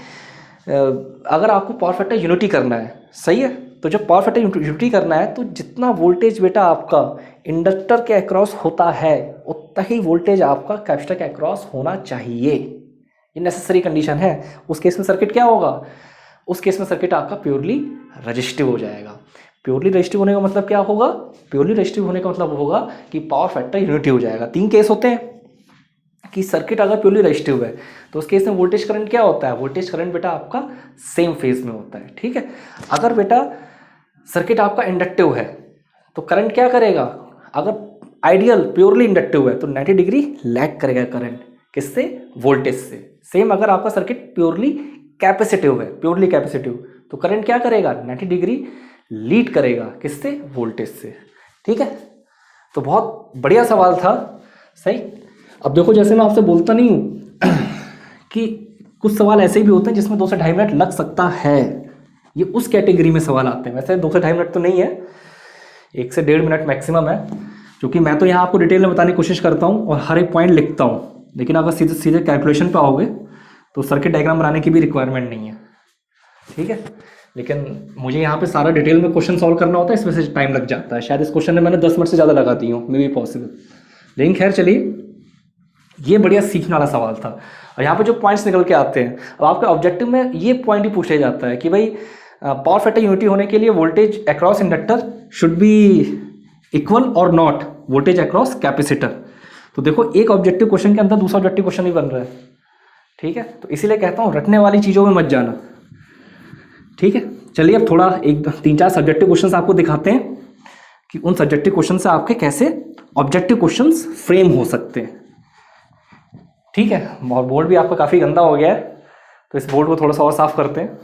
अगर आपको पावर फैक्टर यूनिटी करना है, सही है, तो जब पावर फैक्टर यूनिटी करना है तो जितना वोल्टेज बेटा आपका इंडक्टर के अक्रॉस होता है उतना ही वोल्टेज आपका कैपेसिटर के अक्रॉस होना चाहिए। ये नेसेसरी कंडीशन है। उस केस में सर्किट क्या होगा? उस केस में सर्किट आपका प्योरली रजिस्टिव हो जाएगा। प्योरली रजिस्टिव होने का मतलब क्या होगा? प्योरली रजिस्टिव होने का मतलब होगा कि पावर फैक्टर यूनिटी हो जाएगा। 3 केस होते हैं कि सर्किट अगर प्योरली रजिस्टिव है तो उस केस में वोल्टेज करंट क्या होता है? वोल्टेज करंट बेटा आपका सेम फेज में होता है। ठीक है, अगर बेटा सर्किट आपका इंडक्टिव है तो करंट क्या करेगा? अगर आइडियल प्योरली इंडक्टिव है तो 90 डिग्री लैग करेगा करंट, किससे? वोल्टेज से। सेम अगर आपका सर्किट प्योरली कैपेसिटिव है, प्योरली कैपेसिटिव, तो करंट क्या करेगा? 90 डिग्री लीड करेगा, किससे? वोल्टेज से। ठीक है, तो बहुत बढ़िया सवाल था। सही, अब देखो, जैसे मैं आपसे बोलता नहीं हूं कि कुछ सवाल ऐसे भी होते हैं जिसमें 2 से 2.5 मिनट लग सकता है, ये उस कैटेगरी में सवाल आते हैं। वैसे 2 से 2.5 मिनट तो नहीं है, 1 से 1.5 मिनट मैक्सिमम है, क्योंकि मैं तो यहाँ आपको डिटेल में बताने की कोशिश करता हूँ और हर एक पॉइंट लिखता हूँ। लेकिन अगर सीधे सीधे कैलकुलेशन पे आओगे तो सर्किट डायग्राम बनाने की भी रिक्वायरमेंट नहीं है। ठीक है, लेकिन मुझे यहाँ पे सारा डिटेल में क्वेश्चन सॉल्व करना होता है, इस वजह से टाइम लग जाता है। शायद इस क्वेश्चन में मैंने 10 मिनट से ज़्यादा लगा दी हूँ, मे बी पॉसिबल। लेकिन खैर चलिए, ये बढ़िया सीखने वाला सवाल था। और यहाँ पे जो पॉइंट्स निकल के आते हैं, अब आपके ऑब्जेक्टिव में ये पॉइंट ही पूछा जाता है कि भाई पावर फैक्टर यूनिटी होने के लिए voltage across inductor should be equal और नॉट वोल्टेज अक्रॉस कैपेसिटर। तो देखो, एक ऑब्जेक्टिव क्वेश्चन के अंदर दूसरा ऑब्जेक्टिव क्वेश्चन भी बन रहा है, ठीक है। तो इसीलिए कहता हूँ रटने वाली चीज़ों में मत जाना, ठीक है। चलिए अब थोड़ा 3-4 सब्जेक्टिव क्वेश्चन आपको दिखाते हैं कि उन सब्जेक्टिव क्वेश्चन से आपके कैसे ऑब्जेक्टिव क्वेश्चंस फ्रेम हो सकते हैं, ठीक है। और बोर्ड भी आपका काफ़ी गंदा हो गया है, तो इस बोर्ड को थोड़ा सा और साफ करते हैं।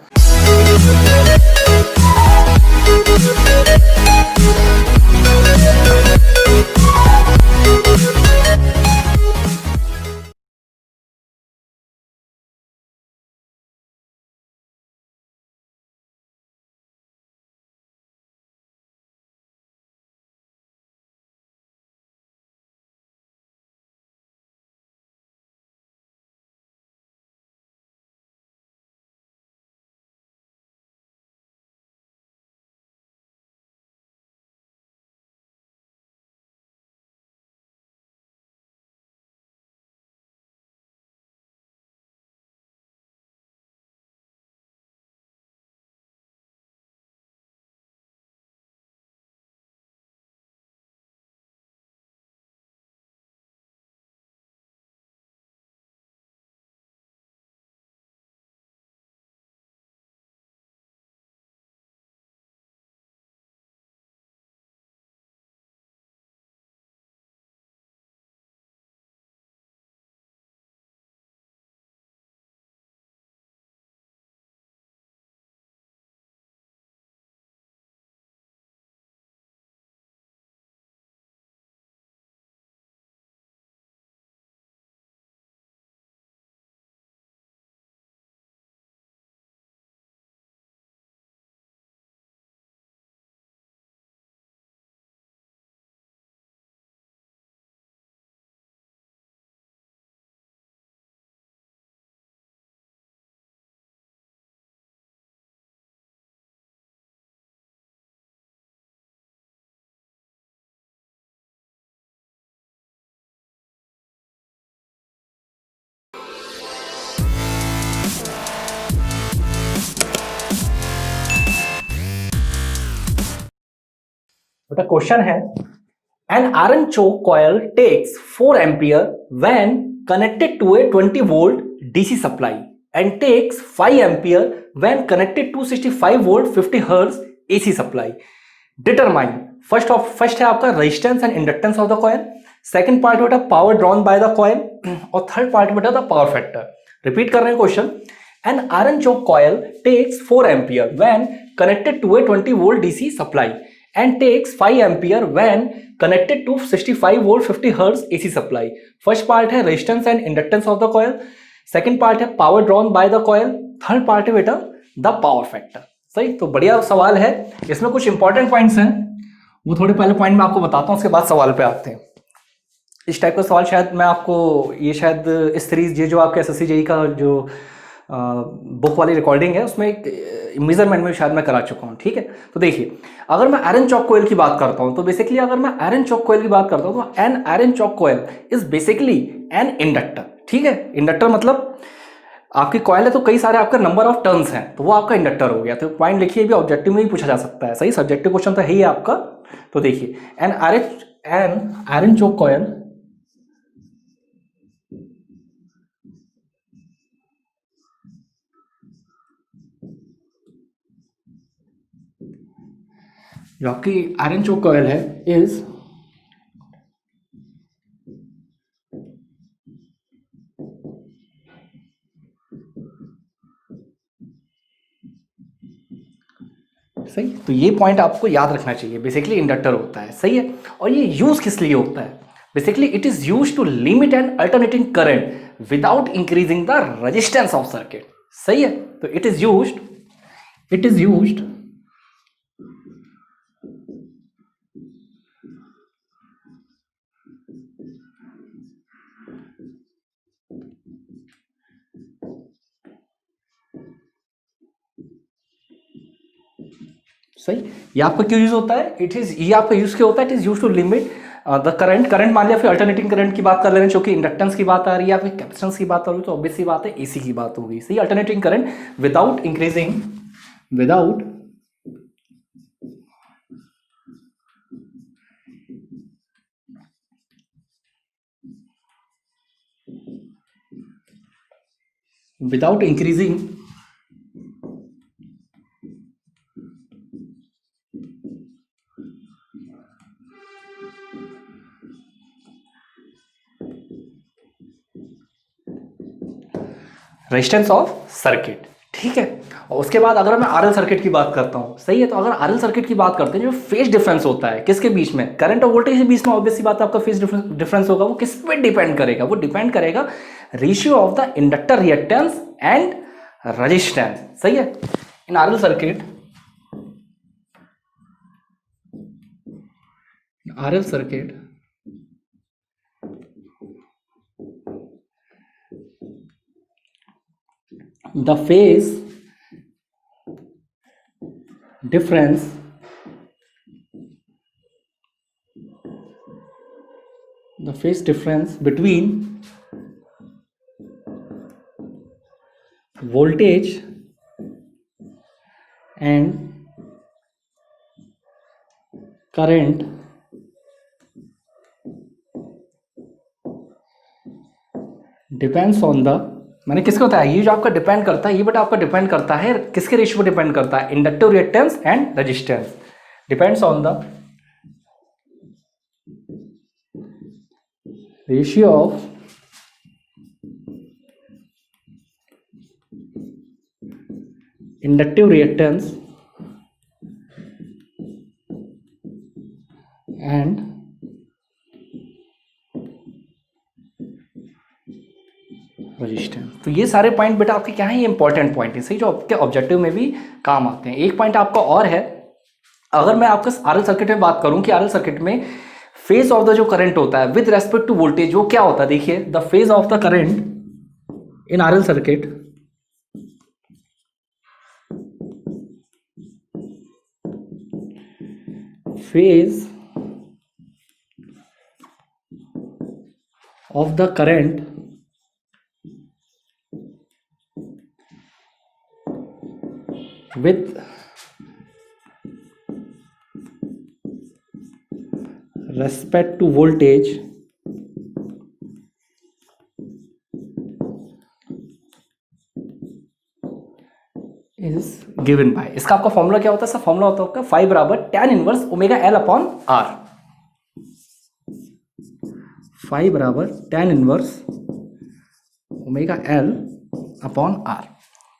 बेटा क्वेश्चन है, an iron choke coil takes 4 ampere when connected to a 20 volt DC supply and takes 5 ampere when connected to 65 volt 50 hertz AC supply. Determine first है आपका resistance and inductance of the coil, second part बेटा power drawn by the coil, और third part बेटा the power factor. Repeat कर रहे हैं question, an iron choke coil takes 4 ampere when connected to a 20 volt DC supply and takes 5 ampere when connected to 65 volt 50 hertz AC supply. First part है resistance and inductance of the coil, second part है power drawn by the coil, third part है बेटा the power factor. सही, तो बढ़िया सवाल है। इसमें कुछ इंपॉर्टेंट पॉइंट्स हैं, वो थोड़े पहले पॉइंट मैं आपको बताता हूँ, उसके बाद सवाल पे आते हैं। इस टाइप का सवाल शायद मैं आपको, ये शायद इस सीरीज, ये जो आपके एसएससी जेई का जो बुक वाली रिकॉर्डिंग है, उसमें एक मेजरमेंट में शायद मैं करा चुका हूँ, ठीक है। तो देखिए, अगर मैं आयरन चॉक कोयल की बात करता हूँ, तो बेसिकली अगर मैं आयरन चॉक कोयल की बात करता हूँ तो an iron choke coil is basically an inductor, ठीक है। इंडक्टर मतलब आपकी कॉयल है तो कई सारे आपका नंबर ऑफ टर्न्स हैं, तो वो आपका इंडक्टर हो गया। तो पॉइंट लिखिए, भी ऑब्जेक्टिव में ही पूछा जा सकता है, सही सब्जेक्टिव क्वेश्चन तो है ही आपका। तो देखिए, एन आयरन चॉक कोयल जो आपकी आयरन चोक कॉयल है इज सही। तो ये पॉइंट आपको याद रखना चाहिए, बेसिकली इंडक्टर होता है, सही है। और ये यूज किस लिए होता है? Basically it is use to limit and alternating current without increasing the resistance of circuit, सही है। तो इट इज यूज्ड सही, ये आपका क्यों यूज होता है, ये आपका यूज क्यों होता है, it is use to limit the current मान लिया, फिर अल्टरनेटिंग करंट की बात कर ले रहे हैं, क्योंकि इंडक्टेंस की बात आ रही है या फिर कैपेसिटेंस की बात आ रही है, तो ऑब्वियस सी बात है एसी की बात होगी। सही, alternating current without increasing resistance of circuit. ठीक है, और उसके बाद अगर मैं आरएल सर्किट की बात करता हूं, सही है, तो अगर आरएल सर्किट की बात करते हैं, जो फेज डिफरेंस होता है किसके बीच में, करंट और वोल्टेज के बीच में, ऑब्वियस सी बात है आपका फेज डिफरेंस होगा, वो किस पे डिपेंड करेगा, वो डिपेंड करेगा ratio of the inductor reactance and resistance. सही है, in RL circuit the phase difference between voltage and current depends on the, मैंने किसको बताया, ये जो आपका डिपेंड करता है, ये बेटा आपका डिपेंड करता है किसके रेशियो पर डिपेंड करता है, inductive reactance and resistance, depends on the ratio of inductive reactance and resistance. तो ये सारे पॉइंट बेटा आपके क्या है, ये इंपॉर्टेंट पॉइंट है, सही, जो आपके ऑब्जेक्टिव में भी काम आते हैं। एक पॉइंट आपका और है, अगर मैं आपका आरएल सर्किट में बात करूं कि आरएल सर्किट में फेज ऑफ द जो करंट होता है विद रेस्पेक्ट टू वोल्टेज, वो क्या होता है, देखिए, the phase of the current in RL circuit phase of the current with respect to voltage is given by, इसका आपका फॉर्मूला क्या होता है, सब फॉर्मूला होता है आपका फाई बराबर tan inverse omega L upon R, phi बराबर tan inverse omega L upon R.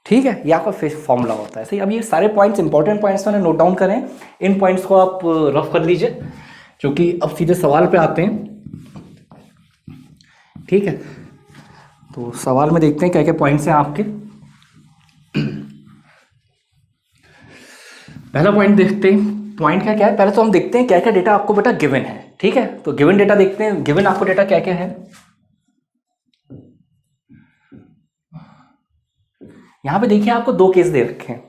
ठीक है, ये आपका फॉर्मूला होता है। सही, अब ये सारे पॉइंट्स इंपॉर्टेंट पॉइंट्स मैंने नोट डाउन करें, इन पॉइंट्स को आप रफ कर लीजिए, क्योंकि अब सीधे सवाल पे आते हैं। ठीक है, तो सवाल में देखते हैं क्या क्या पॉइंट्स हैं आपके। पहला पॉइंट देखते हैं, पॉइंट क्या है, पहले तो हम देखते हैं क्या क्या डेटा आपको बेटा गिवन है। ठीक है, तो गिवन डेटा देखते हैं, गिवन आपको डेटा क्या क्या है। यहां पे देखिए आपको दो केस दे रखे हैं।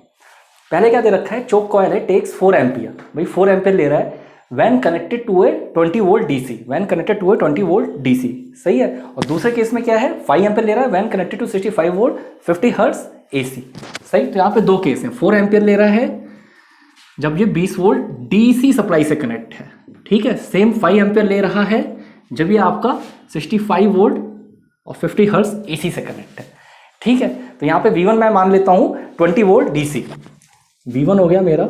पहले क्या दे रखा है, चोक कॉइल है, टेक्स 4 एम्पियर, भाई 4 एम्पियर ले रहा है when connected to a 20 volt DC, when connected to a 20 volt DC. सही है, और दूसरे केस में क्या है, 5 एम्पियर ले रहा है when connected to 65 volt 50 hertz AC. सही, तो यहाँ पे दो केस हैं, 4 एम्पियर ले रहा है जब ये 20 वोल्ट डीसी सप्लाई से कनेक्ट है। ठीक है, सेम 5 एम्पियर ले रहा है जब ये आपका 65 वोल्ट और 50 हर्ट्ज एसी से कनेक्ट है। ठीक है, तो यहाँ पे V1 मैं मान लेता हूं 20 वोल्ट डीसी, V1 हो गया मेरा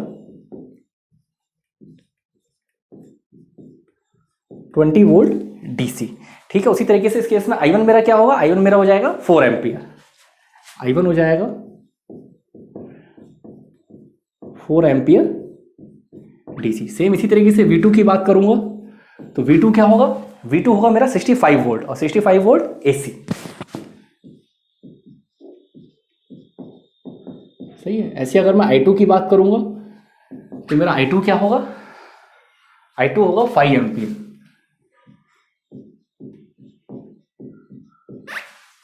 20 वोल्ट डीसी। ठीक है, उसी तरीके से इस केस में I1 मेरा क्या होगा, I1 मेरा हो जाएगा 4 एम्पियर, I1 हो जाएगा 4 एम्पियर डीसी। सेम इसी तरीके से V2 की बात करूंगा तो V2 क्या होगा, V2 होगा मेरा 65 वोल्ट और 65 वोल्ट एसी। सही है, ऐसे अगर मैं I2 की बात करूंगा तो मेरा I2 क्या होगा, I2 होगा 5 एम्पियर,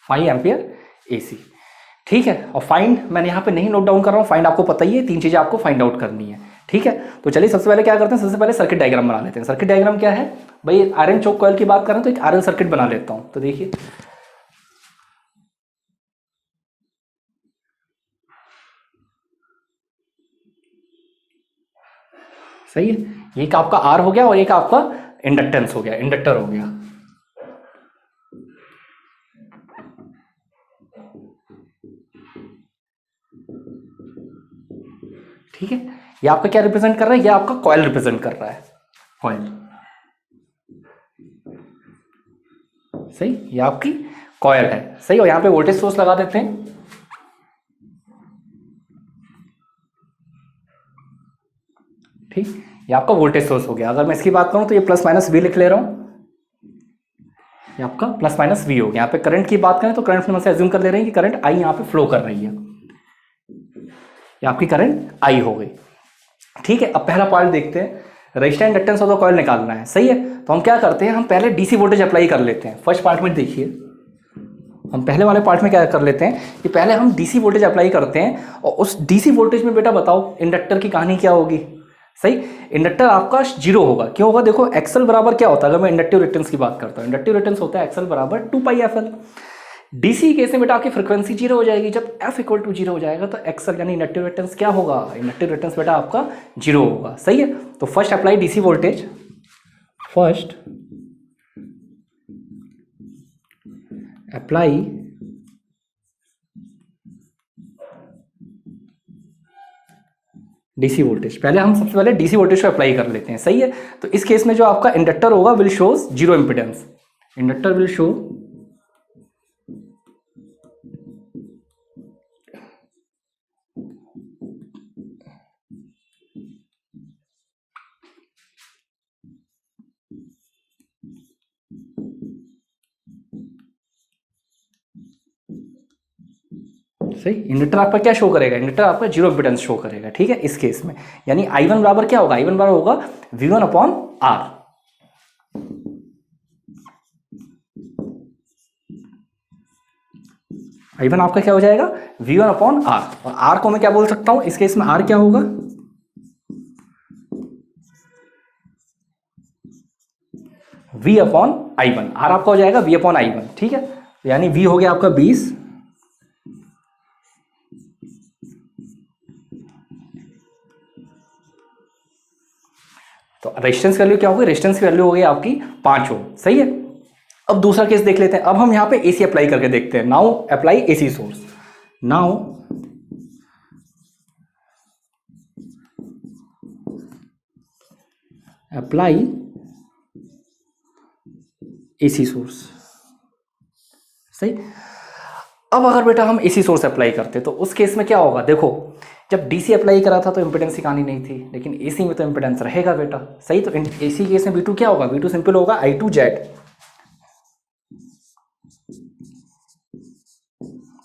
5 एम्पियर एसी। ठीक है, और फाइंड मैंने यहाँ पे नहीं नोट डाउन कर रहा हूँ, फाइंड आपको पता ही है, तीन चीजें आपको फाइंड आउट करनी है। ठीक है, तो चलिए सबसे पहले क्या करते हैं, सबसे पहले सर्किट डायग्राम बना लेते हैं। सर्किट डायग्राम क्या है भाई, आयरन चोक कॉइल की बात करें तो एक आयरन सर्किट बना लेता हूं। तो देखिए सही है, एक आपका आर हो गया और एक आपका इंडक्टेंस हो गया, इंडक्टर हो गया। ठीक है, ये आपका क्या रिप्रेजेंट कर रहा है, ये आपका कॉइल रिप्रेजेंट कर रहा है, कॉइल। सही, ये आपकी कॉइल है। सही, और यहां पे वोल्टेज सोर्स लगा देते हैं। ठीक, ये आपका वोल्टेज सोर्स हो गया। अगर मैं इसकी बात करूं तो ये प्लस माइनस वी लिख ले रहा हूं, ये आपका प्लस माइनस वी हो गया। यहाँ पे करंट की बात करें तो करंट फ्लो से एज्यूम कर ले रहे हैं कि करंट आई यहाँ पे फ्लो कर रही है, ये आपकी करंट आई हो गई। ठीक है, अब पहला पार्ट देखते हैं, resistance inductance of the coil निकालना है। सही है, तो हम क्या करते हैं, हम पहले डीसी वोल्टेज अप्लाई कर लेते हैं। फर्स्ट पार्ट में देखिए, हम पहले वाले पार्ट में क्या कर लेते हैं कि पहले हम डीसी वोल्टेज अप्लाई करते हैं, और उस डीसी वोल्टेज में बेटा बताओ इंडक्टर की कहानी क्या होगी। सही, इंडक्टर आपका जीरो होगा। क्यों होगा, देखो एक्सल बराबर क्या होता है, अगर मैं इंडक्टिव रिएक्टेंस की बात करता हूँ, इंडक्टिव रिएक्टेंस होता है एक्सल बराबर 2πfl। डीसी केस में बेटा आपकी फ्रीक्वेंसी जीरो हो जाएगी। जब एफ इक्वल टू जीरो हो जाएगा तो एक्सल यानी इंडक्टिव रिएक्टेंस क्या होगा, इंडक्टिव रिएक्टेंस बेटा आपका जीरो होगा। सही है, तो first apply DC voltage, first apply DC voltage. पहले हम सबसे पहले डीसी वोल्टेज को अप्लाई कर लेते हैं। सही है, तो इस केस में जो आपका इंडक्टर होगा will shows zero impedance, inductor will show सही, इंडक्टर आपका क्या शो करेगा, इंडक्टर आपका जीरो इंपिडेंस शो करेगा। ठीक है, इस केस में यानी I1 बराबर क्या होगा, I1 बराबर होगा V1 अपॉन R। I1 आपका क्या हो जाएगा, V1 अपॉन R, और R को मैं क्या बोल सकता हूं, इस केस में R क्या होगा, V अपॉन I1। R आपका हो जाएगा V अपॉन I1। ठीक है, यानी V हो गया आपका 20, तो रेजिस्टेंस वैल्यू क्या होगी, रेजिस्टेंस की वैल्यू हो गई आपकी 5 ओम। सही है, अब दूसरा केस देख लेते हैं। अब हम यहां पे एसी अप्लाई करके देखते हैं। Now apply AC source, now apply AC source. सही, अब अगर बेटा हम एसी सोर्स अप्लाई करते तो उस केस में क्या होगा, देखो जब डीसी अप्लाई करा था तो इंपिडेंस की कहानी नहीं थी, लेकिन एसी में तो इंपिडेंस रहेगा बेटा। सही, तो एसी केस में V2 क्या होगा, V2 सिंपल होगा I2Z।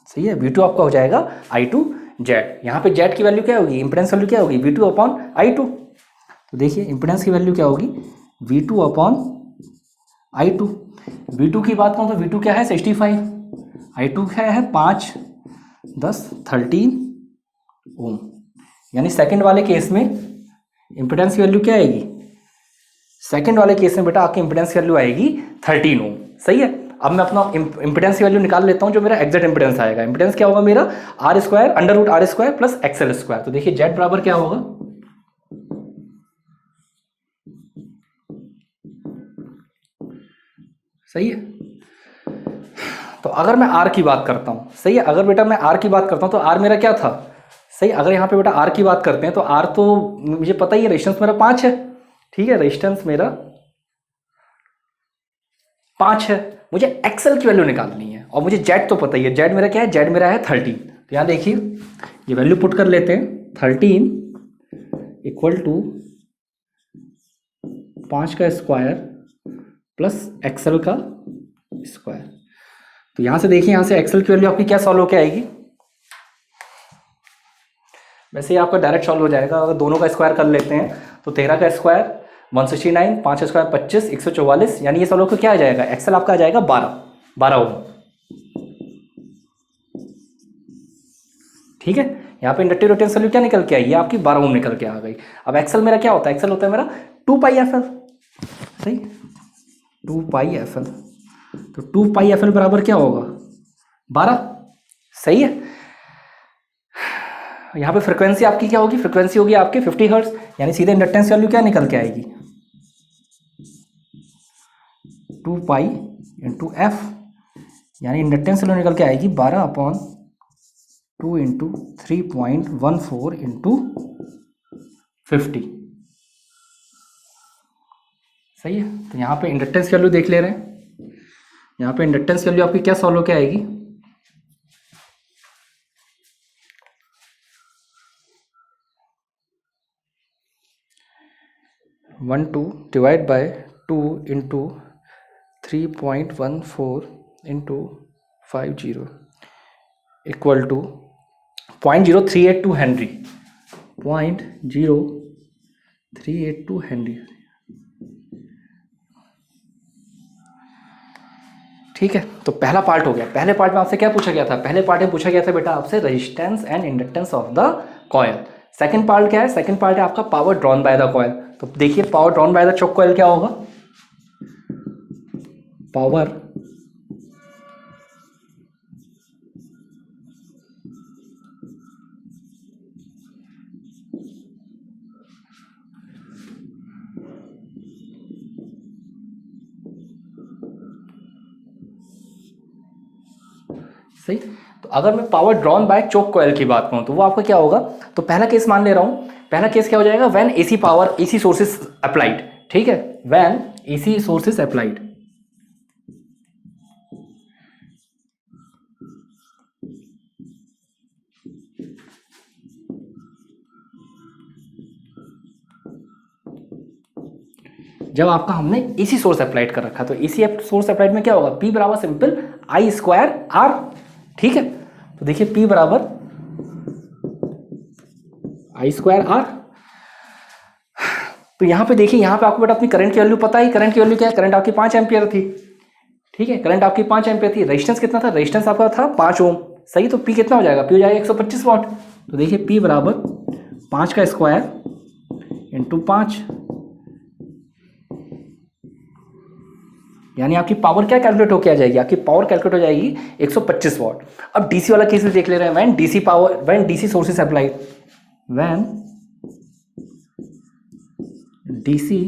सही है, V2 आपका हो जाएगा I2Z। यहाँ पे Z की वैल्यू क्या होगी, इंपिडेंस वैल्यू क्या होगी, V2 अपॉन I2। तो देखिए इंपिडेंस की वैल्यू क्या होगी, V2 अपॉन I2। V2 की बात करूँ तो V2 क्या है 65, I2 क्या है 5, 10, 13 ओम। यानी सेकंड वाले केस में इंपिडेंस की वैल्यू क्या आएगी, सेकंड वाले केस में बेटा आपकी इंपिडेंस की वैल्यू आएगी 13 ओम। सही है, अब मैं अपना इंपिडेंस की वैल्यू निकाल लेता हूं, जो मेरा एग्जैक्ट इंपिडेंस आएगा। इंपिडेंस क्या होगा मेरा, R square under root R square plus XL square. तो देखिए जेड बराबर क्या होगा, सही है। तो अगर मैं आर की बात करता हूं, सही है, अगर बेटा मैं आर की बात करता हूं तो आर मेरा क्या था, सही, अगर यहां पे बेटा आर की बात करते हैं तो आर तो मुझे पता ही है, रेजिस्टेंस मेरा 5 है। ठीक है, रेजिस्टेंस मेरा 5 है, मुझे एक्सएल की वैल्यू निकालनी है, और मुझे जेड तो पता ही है, जेड मेरा क्या है, जेड मेरा है 13। तो यहां देखिए ये वैल्यू पुट कर लेते हैं, 13 इक्वल टू 5 का स्क्वायर प्लस एक्सएल का स्क्वायर। तो यहां से देखिए, यहां से एक्सएल की वैल्यू आपकी क्या सॉल्व होकर आएगी, वैसे ही आपका डायरेक्ट सॉल्व हो जाएगा। अगर दोनों का स्क्वायर कर लेते हैं तो 13 का स्क्वायर 169, 5 स्क्वायर 25, 144, यानी ये सॉल्व को क्या आ जाएगा, एक्सएल आपका आ जाएगा 12 ओम। ठीक है, यहाँ पे इंडक्टिव रिटेंस वैल्यू क्या निकल के आई, ये आपकी 12 ओम निकल के आ गई। अब एक्सल मेरा क्या होता है, एक्सल होता है मेरा 2πfl, सही, 2πfl। तो 2πfl बराबर क्या होगा, 12, सही है। यहाँ पे फ्रिक्वेंसी आपकी क्या होगी, फ्रिक्वेंसी होगी आपकी 50 हर्ट्ज, यानी सीधे इंडक्टेंस वैल्यू क्या निकल के आएगी, 2π इंटू एफ, यानी इंडक्टेंस वैल्यू निकल के आएगी 12/2 इंटू 3.14 इंटू 50, सही है। तो यहाँ पे इंडक्टेंस वैल्यू देख ले रहे हैं, यहाँ पे इंडक्टेंस वैल्यू आपकी क्या सॉल्व होके आएगी, 12 divide by 2 into 3.14 into 50 equal to 0.0382 henry, 0.0382 henry. ठीक है, तो पहला पार्ट हो गया। पहले पार्ट में आपसे क्या पूछा गया था, पहले पार्ट में पूछा गया था बेटा आपसे resistance and inductance of the coil. Second part क्या है, सेकंड पार्ट है आपका power drawn by the coil. तो देखिए power drawn by the choke coil क्या होगा, पावर सही। तो अगर मैं power drawn by choke coil की बात करूं तो वो आपका क्या होगा, तो पहला केस मान ले रहा हूं, पहला केस क्या हो जाएगा, when AC power, AC sources applied, ठीक है, व्हेन एसी सोर्सेस अप्लाइड। जब आपका हमने एसी सोर्स अप्लाइड कर रखा, तो एसी सोर्स अप्लाइड में क्या होगा, P बराबर सिंपल I स्क्वायर R, ठीक है। तो देखिए P बराबर I स्क्वायर R। तो यहां पे देखिए, यहां पे आपको बेटा अपनी करंट की वैल्यू पता ही, करंट की वैल्यू क्या है, करंट आपकी 5 एम्पियर थी, ठीक है, करंट आपकी 5 एम्पियर थी। रेजिस्टेंस कितना था, रेजिस्टेंस आपका था 5 ओम, सही। तो P कितना हो जाएगा, P हो जाएगा 125 वाट। तो देखिए P बराबर 5 का स्क्वायर इंटू 5, यानी आपकी पावर क्या कैलकुलेट होकर आ जाएगी, आपकी पावर कैलकुलेट हो जाएगी 125 वाट। अब डीसी वाला केस भी देख ले रहे हैं, when DC power, when DC sources applied, when DC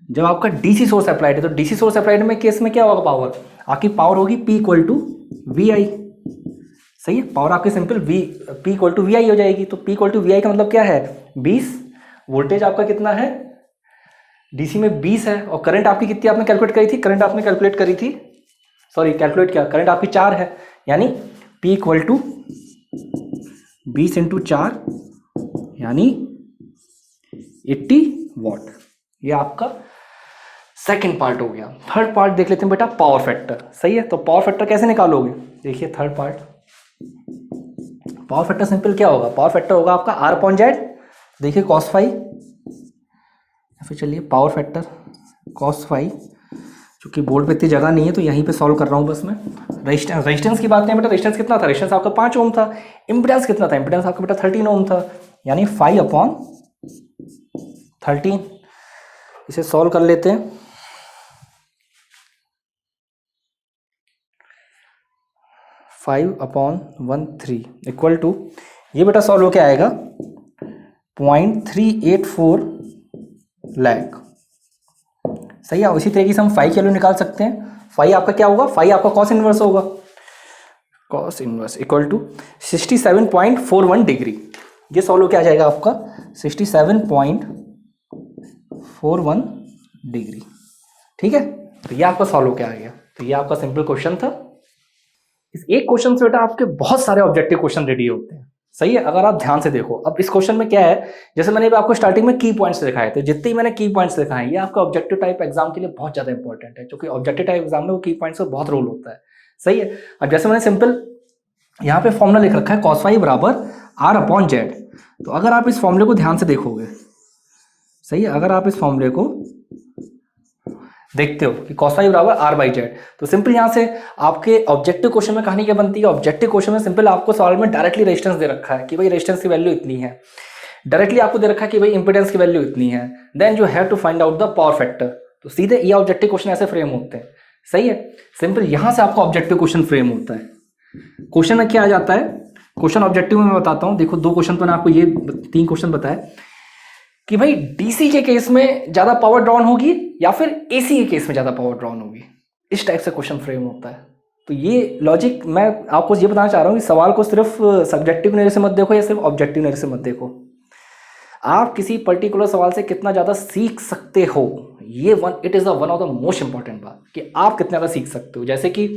जब आपका डीसी सोर्स अप्लाइड है, तो डीसी सोर्स अप्लाइड में केस में क्या होगा, पावर आपकी पावर होगी P इक्वल टू VI, सही है। पावर आपकी simple P equal to VI हो जाएगी। तो P इक्वल टू VI का मतलब क्या है, 20, वोल्टेज आपका कितना है डीसी में 20 है, और करंट आपकी कितनी आपने कैलकुलेट करी थी, करंट आपने कैलकुलेट करी थी, सॉरी कैलकुलेट क्या, करंट आपकी 4 है, यानी P इक्वल टू 20 इंटू 4 यानी 80 वाट। ये आपका सेकंड पार्ट हो गया। थर्ड पार्ट देख लेते हैं बेटा, पावर फैक्टर, सही है। तो पावर फैक्टर कैसे निकालोगे, देखिए third part, power factor simple क्या होगा, पावर फैक्टर होगा आपका R/Z, देखिए cos फाई, फिर चलिए पावर फैक्टर cos फाई, चूंकि बोर्ड पे इतनी जगह नहीं है तो यहीं पे सॉल्व कर रहा हूँ बस मैं। रेजिस्टेंस की बात करें बेटा, रेजिस्टेंस कितना था, रेजिस्टेंस आपका 5 ओम था। इम्पीडेंस कितना था, इम्पीडेंस आपका बेटा 13 ओम था, यानी 5/13। इसे सॉल्व कर लेते हैं, 5/13 इक्वल टू, ये बेटा सॉल्व होके आएगा 0.384 लाख, सही है। इसी तरीके से हम फाई की वैल्यू निकाल सकते हैं। फाई आपका क्या होगा, फाई आपका कॉस इनवर्स होगा, cos inverse equal to 67.41 degree. ये सॉल्व होके आ जाएगा आपका 67.41 डिग्री, ठीक है। तो ये आपका सॉल्व होके आ गया। तो ये आपका सिंपल क्वेश्चन था। इस एक क्वेश्चन से बेटा आपके बहुत सारे ऑब्जेक्टिव क्वेश्चन रेडी होते हैं, सही है, अगर आप ध्यान से देखो। अब इस क्वेश्चन में क्या है, जैसे मैंने आपको स्टार्टिंग में की पॉइंट्स दिखाए थे, जितने ही मैंने की पॉइंट्स दिखाए हैं, ये आपका ऑब्जेक्टिव टाइप एग्जाम के लिए बहुत ज्यादा इंपॉर्टेंट है, क्योंकि ऑब्जेक्टिव टाइप एग्जाम में वो की पॉइंट्स का बहुत रोल होता है, सही है। अब जैसे मैंने सिंपल यहाँ पे फॉर्मूला लिख रखा है cos फाई बराबर R/Z। तो अगर आप इस फॉर्मूले को ध्यान से देखोगे, सही है, अगर आप इस फॉर्मूले को देखते हो कि cos फाई बराबर आर बाई जेड। तो सिंपल यहाँ से आपके ऑब्जेक्टिव क्वेश्चन में कहानी क्या बनती है, ऑब्जेक्टिव क्वेश्चन में सिंपल आपको सवाल में डायरेक्टली रेजिस्टेंस दे रखा है कि भाई रेजिस्टेंस की वैल्यू इतनी है, डायरेक्टली आपको दे रखा है कि भाई इंपेडेंस की वैल्यू इतनी है, then you have to find out the power factor. तो सीधे ये ऑब्जेक्टिव क्वेश्चन ऐसे फ्रेम होते हैं, सही है। सिंपल यहाँ से आपका ऑब्जेक्टिव क्वेश्चन फ्रेम होता है। क्वेश्चन में क्या आ जाता है, क्वेश्चन ऑब्जेक्टिव में मैं बताता हूँ। देखो 2 क्वेश्चन तो मैंने आपको ये 3 क्वेश्चन बताया कि भाई डीसी के केस में ज्यादा पावर ड्रॉन होगी या फिर एसी के केस में ज्यादा पावर ड्रॉन होगी, इस टाइप से क्वेश्चन फ्रेम होता है। तो ये लॉजिक मैं आपको ये बताना चाह रहा हूँ कि सवाल को सिर्फ सब्जेक्टिव नजर से मत देखो या सिर्फ ऑब्जेक्टिव नजर से मत देखो। आप किसी पर्टिकुलर सवाल से कितना ज़्यादा सीख सकते हो, ये it is one of the most important बात कि आप कितना ज़्यादा सीख सकते हो। जैसे कि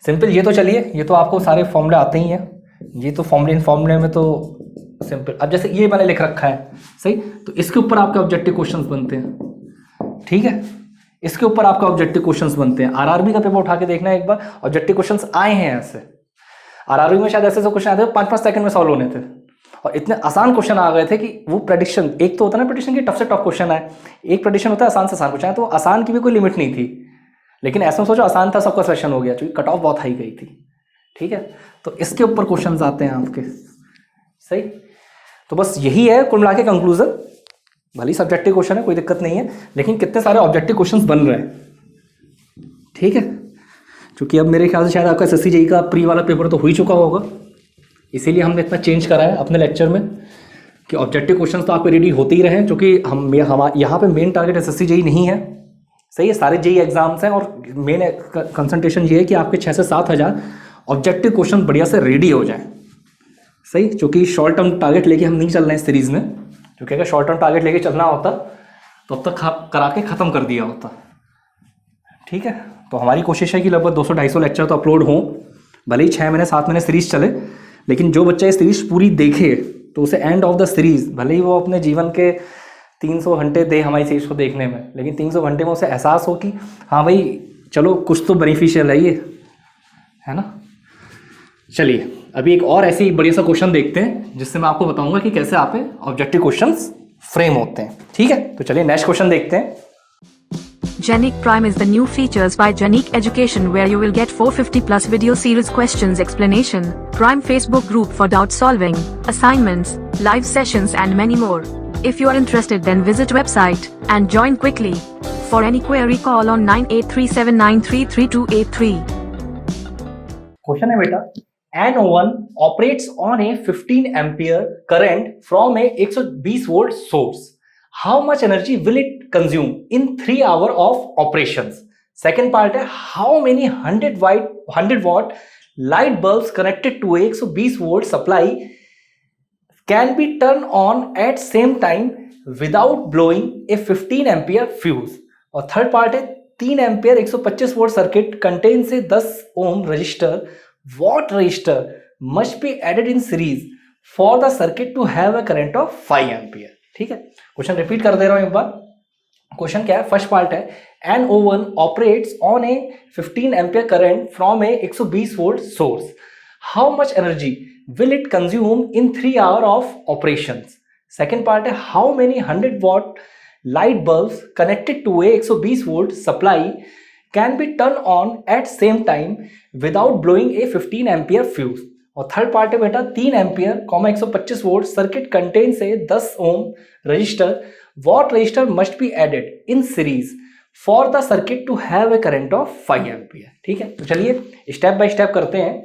सिंपल ये तो चलिए, ये तो आपको सारे फॉर्मूले आते ही हैं, ये तो फॉर्मूले में तो सिंपल। अब जैसे ये मैंने लिख रखा है, सही, तो इसके ऊपर आपके ऑब्जेक्टिव क्वेश्चंस बनते हैं, ठीक है, इसके ऊपर आपका ऑब्जेक्टिव क्वेश्चंस बनते हैं। आरआरबी का पेपर उठा के देखना एक बार, ऑब्जेक्टिव क्वेश्चंस आए हैं ऐसे। आरआरबी में शायद ऐसे क्वेश्चन आते थे 5-5 सेकंड में सॉल्व होने थे, और इतने आसान क्वेश्चन आ गए थे कि वो प्रेडिक्शन, एक तो होता है ना प्रेडिक्शन की टफ से टफ क्वेश्चन है, एक प्रेडिक्शन होता है आसान से आसान क्वेश्चन है, तो आसान की भी कोई लिमिट नहीं थी। लेकिन ऐसा सोचो आसान था, सबका सिलेक्शन हो गया क्योंकि कट ऑफ बहुत हाई गई थी, ठीक है। तो इसके ऊपर क्वेश्चन आते हैं आपके, सही। तो बस यही है कुल मिला के कंक्लूजन, भली सब्जेक्टिव क्वेश्चन है कोई दिक्कत नहीं है, लेकिन कितने सारे ऑब्जेक्टिव क्वेश्चंस बन रहे हैं, ठीक है। क्योंकि अब मेरे ख्याल से शायद आपका एसएससी जेईई का प्री वाला पेपर तो हो ही चुका होगा, इसीलिए हमने इतना चेंज करा है अपने लेक्चर में कि ऑब्जेक्टिव क्वेश्चंस तो आपके रेडी होते ही रहें। क्योंकि हम यहाँ पे मेन टारगेट एसएससी जेईई नहीं है, सही है, सारे जेईई एग्जाम्स हैं, और मेन कंसंट्रेशन ये है कि आपके 6 से 7 हज़ार ऑब्जेक्टिव क्वेश्चन बढ़िया से रेडी हो जाए, सही। क्योंकि शॉर्ट टर्म टारगेट लेके हम नहीं चल रहे हैं इस सीरीज़ में, क्योंकि अगर शॉर्ट टर्म टारगेट लेके चलना होता तो अब तक करा के ख़त्म कर दिया होता, ठीक है। तो हमारी कोशिश है कि लगभग 200-250 लेक्चर तो अपलोड हों, भले ही 6 महीने 7 महीने सीरीज़ चले, लेकिन जो बच्चा ये सीरीज़ पूरी देखे तो उसे एंड ऑफ द सीरीज़, भले ही वो अपने जीवन के 300 घंटे दे हमारी सीरीज़ को देखने में, लेकिन 300 घंटे में उसे एहसास हो कि हाँ भाई चलो कुछ तो बेनिफिशियल है ये, है ना। चलिए अभी एक और ऐसे ही बढ़िया सा क्वेश्चन देखते हैं जिससे मैं आपको बताऊंगा कि कैसे आप ऑब्जेक्टिव क्वेश्चंस फ्रेम होते हैं, ठीक है। तो चलिए नेक्स्ट क्वेश्चन देखते हैं। Genic Prime is the new features by Genic Education where you will get 450 plus video series questions explanation, Prime Facebook group for doubt solving, assignments, live sessions and many more. If you are interested then visit website and join quickly. For any query call on 9837933283. Question है बेटा, an oven operates on a 15 ampere current from a 120 volt source. How much energy will it consume in 3 hours of operations? Second part है, how many 100 watt light bulbs connected to a 120 volt supply can be turned on at same time without blowing a 15 ampere fuse? और third part है, 3 ampere 125 volt circuit contain से 10 ohm register, what resistor must be added in series for the circuit to have a current of 5 ampere? ठीक है, question repeat कर दे रहा हूं एक बार। क्वेश्चन क्या है, फर्स्ट पार्ट है, an oven operates on a 15 ampere current from a 120 volt source. How much energy will it consume in 3 hours of operations? Second part है, how many 100 watt light bulbs connected to a 120 volt supply can be turned on at same time without blowing a 15 ampere fuse? और third part है बेटा, 3 ampere 125 volt circuit contain से 10 ohm resistor, what register must be added in series for the circuit to have a current of 5 ampere? ठीक है, तो चलिए step by step करते हैं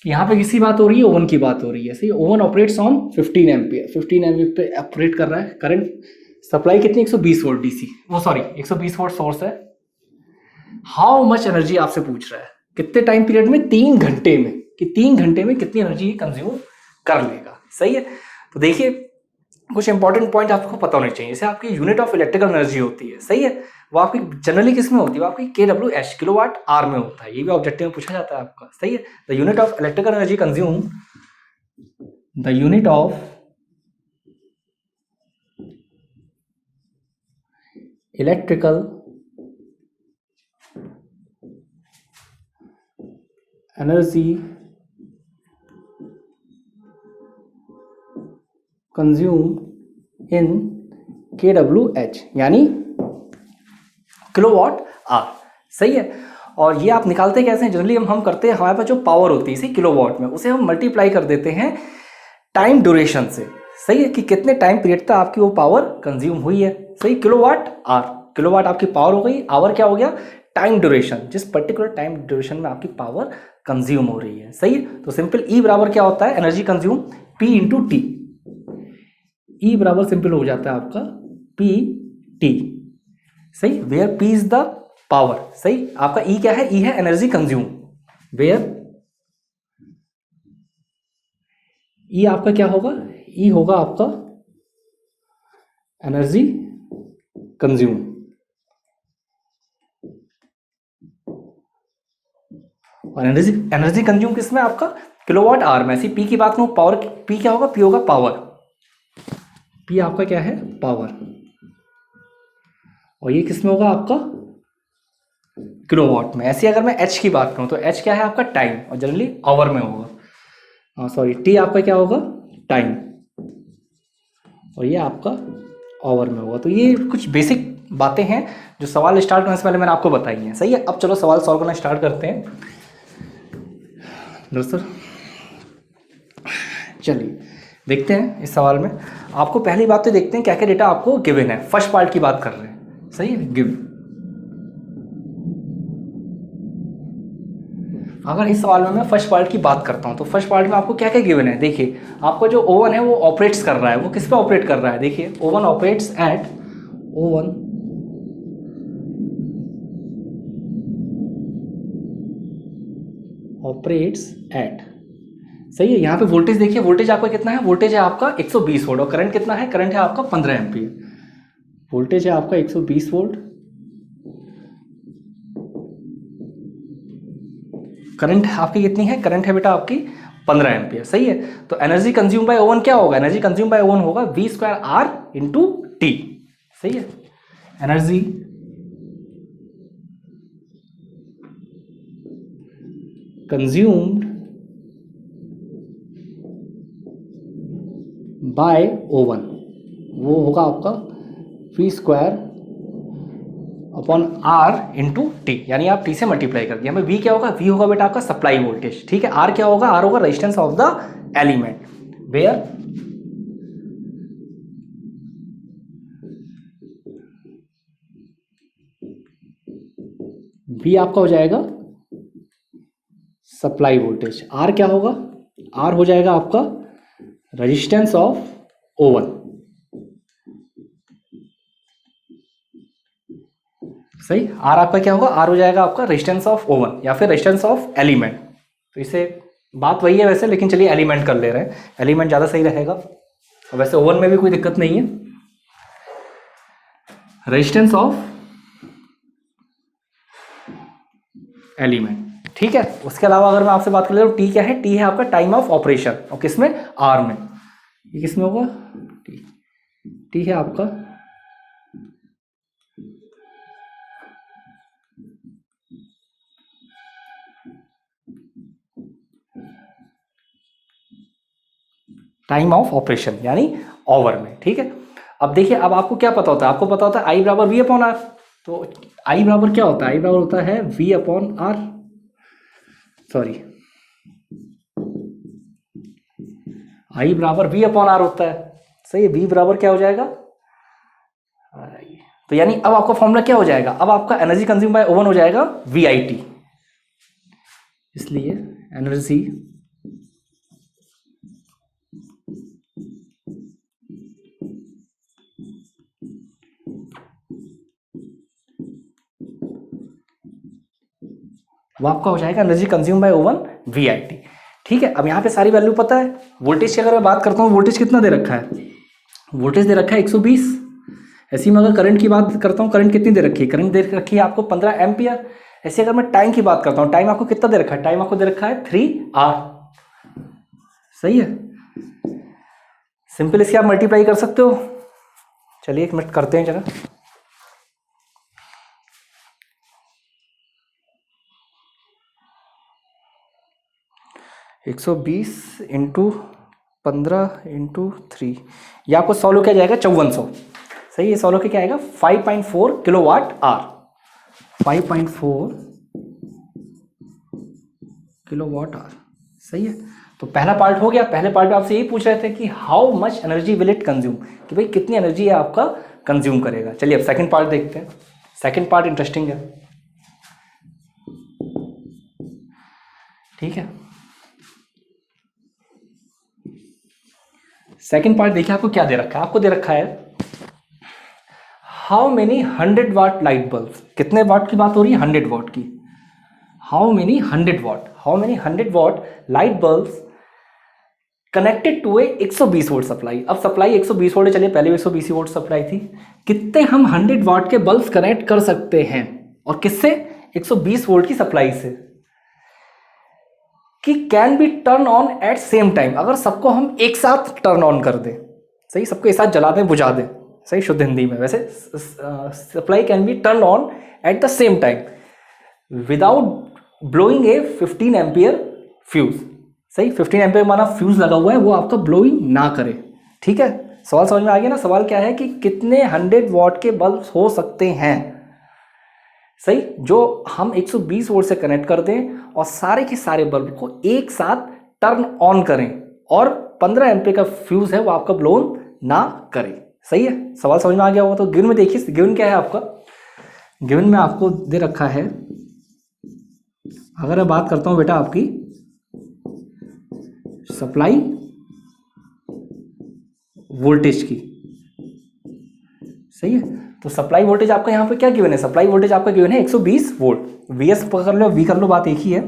कि यहाँ पे किसी बात हो रही है, ओवन की बात हो रही है। सही, oven operates on 15 ampere, 15 ampere पे ऑपरेट कर रहा है, करंट सप्लाई कितनी, 120 वोल्ट डीसी, वो सॉरी 120 वोल्ट सोर्स है। हाउ मच एनर्जी आपसे पूछ रहा है, कितने टाइम पीरियड में, 3 घंटे में, कि 3 घंटे में कितनी एनर्जी कंज्यूम कर लेगा। सही है, तो देखिए कुछ इंपॉर्टेंट पॉइंट आपको पता होने चाहिए। जैसे आपकी यूनिट ऑफ इलेक्ट्रिकल एनर्जी होती है, सही है, वो आपकी जनरली किस में होती है, वो आपकी kWh किलोवाट आवर में होता है। ये भी ऑब्जेक्टिव में पूछा जाता है आपका। सही है, the unit of electrical energy consume, the unit of electrical energy consume in kWh, यानी किलोवाट आर। सही है। और ये आप निकालते कैसे हैं? जनरली हम करते हैं, हमारे पास जो पावर होती है इसी किलोवाट में, उसे हम मल्टीप्लाई कर देते हैं टाइम ड्यूरेशन से। सही है, कि कितने टाइम पीरियड तक आपकी वो पावर कंज्यूम हुई है। सही, किलोवाट आर, किलोवाट आपकी पावर हो गई, आवर क्या हो गया? टाइम ड्यूरेशन, जिस पर्टिकुलर टाइम ड्यूरेशन में आपकी पावर कंज्यूम हो रही है। सही है, तो सिंपल ई बराबर क्या होता है? Energy consume P into T. E बराबर सिंपल हो जाता है आपका पी टी। सही, where P is the power. सही, आपका ई क्या है? ई है एनर्जी कंज्यूम। वेयर ई आपका क्या होगा? ई होगा आपका एनर्जी कंज्यूम। और एनर्जी कंज्यूम किसमें? आपका किलोवाट आवर में। ऐसी पी की बात करूं, पावर पी क्या होगा? पी होगा पावर। पी आपका क्या है? पावर। और ये किसमें होगा? आपका किलोवाट में। ऐसे अगर मैं एच की बात करूं तो एच क्या है? आपका टाइम, और जनरली आवर में होगा। सॉरी, टी आपका क्या होगा? टाइम, और ये आपका आवर में होगा। तो ये कुछ बेसिक बातें हैं जो सवाल स्टार्ट करने से पहले मैंने आपको बताई हैं। सही है, अब चलो सवाल सॉल्व करना स्टार्ट करते हैं दोस्तों। चलिए देखते हैं इस सवाल में। आपको पहली बात तो देखते हैं क्या क्या डेटा आपको गिवन है। फर्स्ट पार्ट की बात कर रहे हैं। सही है, गिवन। अगर इस सवाल में मैं फर्स्ट पार्ट की बात करता हूं तो फर्स्ट पार्ट में आपको क्या क्या गिवन है? देखिए, आपका जो ओवन है वो ऑपरेट्स कर रहा है। वो किस पे ऑपरेट कर रहा है? देखिए, ओवन ऑपरेट्स एट सही है, यहाँ पे वोल्टेज देखिए, वोल्टेज आपका कितना है? वोल्टेज है आपका 120 वोल्ट। और करंट कितना है? करंट है आपका 15 एम्पीयर। वोल्टेज है आपका 120 वोल्ट, करंट आपकी कितनी है? करंट है बेटा आपकी 15 एम्पीयर। सही है, तो एनर्जी कंज्यूम बाय ओवन क्या होगा? एनर्जी कंज्यूम बाय ओवन होगा V square R into T. सही है, एनर्जी कंज्यूम्ड बाय ओवन वो होगा आपका V square upon R into T, यानी आप T से मल्टीप्लाई कर दिया। हमें V क्या होगा? V होगा बेटा आपका सप्लाई वोल्टेज। ठीक है, R क्या होगा? R होगा resistance of the element. Where V आपका हो जाएगा सप्लाई वोल्टेज। R क्या होगा? R हो जाएगा आपका रेजिस्टेंस ऑफ ओवन। सही, आर आपका क्या होगा? आर हो जाएगा आपका रेजिस्टेंस ऑफ ओवन या फिर रेजिस्टेंस ऑफ एलिमेंट। तो इसे बात वही है वैसे, लेकिन चलिए एलिमेंट कर ले रहे हैं, एलिमेंट ज़्यादा सही रहेगा। और वैसे ओवन में भी कोई दिक्कत नहीं है। रेजिस्टेंस ऑफ एलिमेंट, ठीक है। उसके अलावा अगर मैं आपसे बात कर ले तो टी क्या है? टी है आपका टाइम ऑफ ऑपरेशन। और किसमें? आर में। ये किसमें होगा? टी है आपका टाइम ऑफ ऑपरेशन यानी ओवर में। ठीक है, अब देखिए, अब आपको क्या पता होता है? आपको पता होता है आई बराबर वी अपॉन आर। तो आई बराबर क्या होता है? आई बराबर होता है वी अपॉन आर, सॉरी, आई बराबर वी अपॉन आर होता है। सही है, वी बराबर क्या हो जाएगा? तो यानी अब आपका फॉर्मूला क्या हो जाएगा? अब आपका एनर्जी कंज्यूम बाय ओवन हो जाएगा वी आई टी। इसलिए एनर्जी वो आपका हो जाएगा energy consume by oven V I T. ठीक है, अब यहाँ पे सारी वैल्यू पता है। वोल्टेज की अगर मैं बात करता हूँ, वोल्टेज कितना दे रखा है? वोल्टेज दे रखा है 120। ऐसे ही मैं अगर करंट की बात करता हूँ, करंट कितनी दे रखी है? करंट दे रखी है आपको 15 एम्पियर। ऐसे अगर मैं टाइम की बात करता हूँ, टाइम आपको कितना दे रखा है? टाइम आपको दे रखा है 3 आवर। सही है, सिंपल इसकी आप मल्टीप्लाई कर सकते हो। चलिए 1 मिनट करते हैं जरा। एक 120 इंटू 15 इंटू 3, ये आपको 100 क्या जाएगा? 5400। सही है, 100 क्या आएगा? 5.4 किलोवाट आवर। 5.4 kilowatt hour. सही है, तो पहला पार्ट हो गया। पहले पार्ट में आपसे यही पूछ रहे थे कि how much energy will it consume, कि भाई कितनी एनर्जी है आपका कंज्यूम करेगा। चलिए अब सेकंड पार्ट देखते हैं। सेकंड पार्ट इंटरेस्टिंग है, ठीक है। सेकंड पार्ट देखिए, आपको क्या दे रखा है। आपको दे रखा है how many 100 watt light bulb, कितने वाट की बात हो रही है, 100 वाट की। How many 100 watt light bulb connected to a 120 volt supply. अब सप्लाई 120 वोल्ट, चलिए पहले 120 वोल्ट सप्लाई थी। कितने हम 100 वाट के बल्ब कनेक्ट कर सकते हैं, और किससे, 120 वोल्ट की सप्लाई से, कि can be turn on at same time. अगर सबको हम एक साथ टर्न ऑन कर दें, सही, सबको एक साथ जला दें, बुझा दें, सही शुद्ध हिंदी में। वैसे supply can be turn on at the same time without blowing A 15 ampere fuse. सही, 15 एम्पियर माना फ्यूज लगा हुआ है, वो आपका ब्लोइंग ना करे। ठीक है, सवाल समझ में आ गया ना। सवाल क्या है कि कितने 100 वॉट के बल्ब हो सकते हैं, सही, जो हम 120 वोल्ट से कनेक्ट कर दें और सारे के सारे बल्ब को एक साथ टर्न ऑन करें, और 15 एम्पियर का फ्यूज है वो आपका ब्लोन ना करे। सही है, सवाल समझ में आ गया होगा। तो गिवन में देखिए, गिवन क्या है आपका, गिवन में आपको दे रखा है, अगर मैं बात करता हूं बेटा आपकी सप्लाई वोल्टेज की, सही है, तो सप्लाई वोल्टेज आपका यहां पे क्या गिवन है, सप्लाई वोल्टेज आपका गिवन है 120 वोल्ट। वीएस कर लो, वी कर लो, बात एक ही है।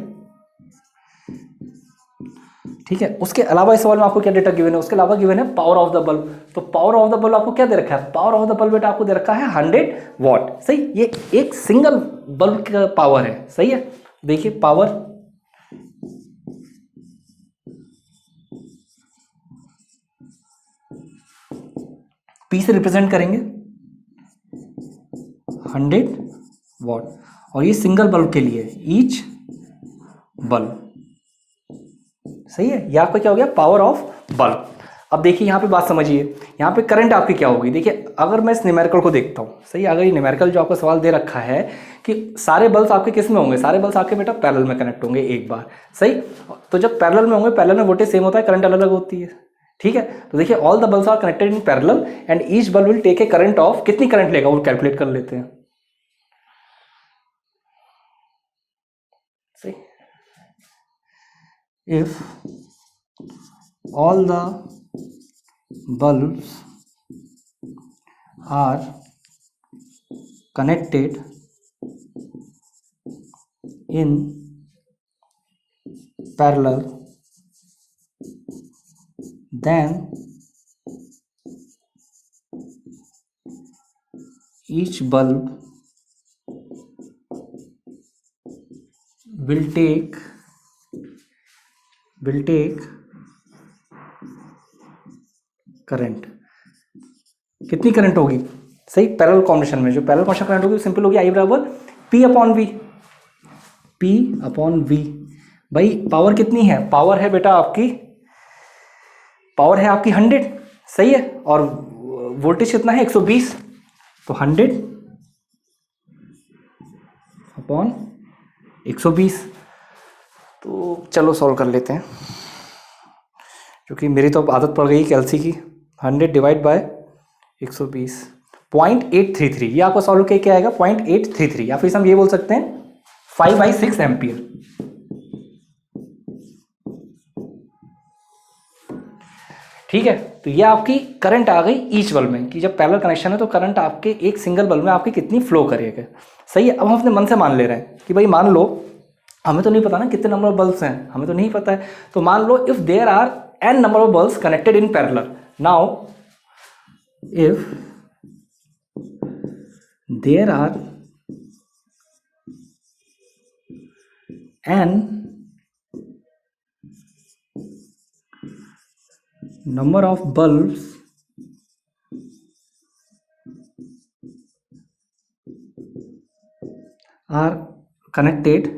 ठीक है, उसके अलावा इस सवाल में आपको क्या डेटा गिवन है, उसके अलावा गिवन है पावर ऑफ द बल्ब। तो पावर ऑफ द बल्ब आपको क्या दे रखा है, पावर ऑफ द बल्ब बेटा आपको दे रखा है 100 वॉट। सही, ये एक सिंगल बल्ब का पावर है। सही है, देखिए पावर पी से रिप्रेजेंट करेंगे 100 वॉट, और ये सिंगल बल्ब के लिए ईच बल्ब। सही है, ये आपका क्या हो गया, पावर ऑफ बल्ब। अब देखिए यहाँ पे बात समझिए, यहाँ पे करंट आपकी क्या होगी। देखिए अगर मैं इस न्यूमेरिकल को देखता हूँ, सही, अगर ये न्यूमेरिकल जो आपका सवाल दे रखा है कि सारे बल्ब आपके किस में होंगे, सारे बल्ब आपके बेटा पैरेलल में कनेक्ट होंगे एक बार। सही, तो जब पैरेलल में होंगे, पैरेलल में वोल्टेज सेम होता है, करंट अलग अलग होती है। ठीक है, तो देखिए all the bulbs are connected in parallel and each bulb will take a current of, कितनी करंट लेगा वो कैलकुलेट कर लेते हैं। सही, if all the bulbs are connected in parallel, then each bulb will take current. कितनी current होगी, सही, पैरेलल कॉम्बिनेशन में जो पैरेलल कॉम्बिनेशन करंट होगी सिंपल होगी, आई बराबर P upon V, P upon V. भाई पावर कितनी है, पावर है बेटा आपकी, पावर है आपकी 100, सही है, और वोल्टेज कितना है 120, तो 100 अपॉन 120। तो चलो सॉल्व कर लेते हैं, क्योंकि मेरी तो अब आदत पड़ गई कैलसी की। 100 डिवाइड बाय 120, 0.833, ये आपको सॉल्व करके क्या आएगा, 0.833, या फिर हम ये बोल सकते हैं 5/6 एम्पियर। ठीक है, तो ये आपकी करंट आ गई ईच बल्ब में, कि जब पैरेलल कनेक्शन है तो करंट आपके एक सिंगल बल्ब में आपकी कितनी फ्लो करेगा। सही है, अब हम अपने मन से मान ले रहे हैं कि भाई मान लो, हमें तो नहीं पता ना कितने नंबर ऑफ बल्ब्स हैं, हमें तो नहीं पता है, तो मान लो if there are n number of bulbs connected in parallel. Now if there are n number of bulbs are connected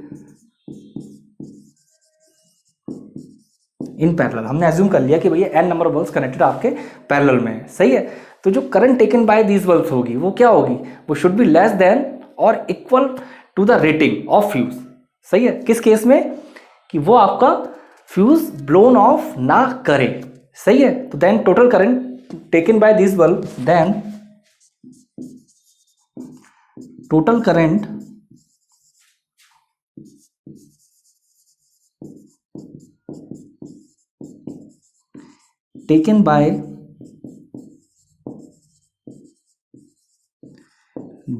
in parallel, हमने एज्यूम कर लिया कि भैया n number of bulbs connected आपके पैरेलल में है। सही है, तो जो current taken by these bulbs होगी वो क्या होगी, वो शुड बी लेस देन और equal to the rating of fuse. सही है, किस केस में? कि वो आपका फ्यूज ब्लोन ऑफ ना करे। सही है, तो then total current taken by this bulb, then total current taken by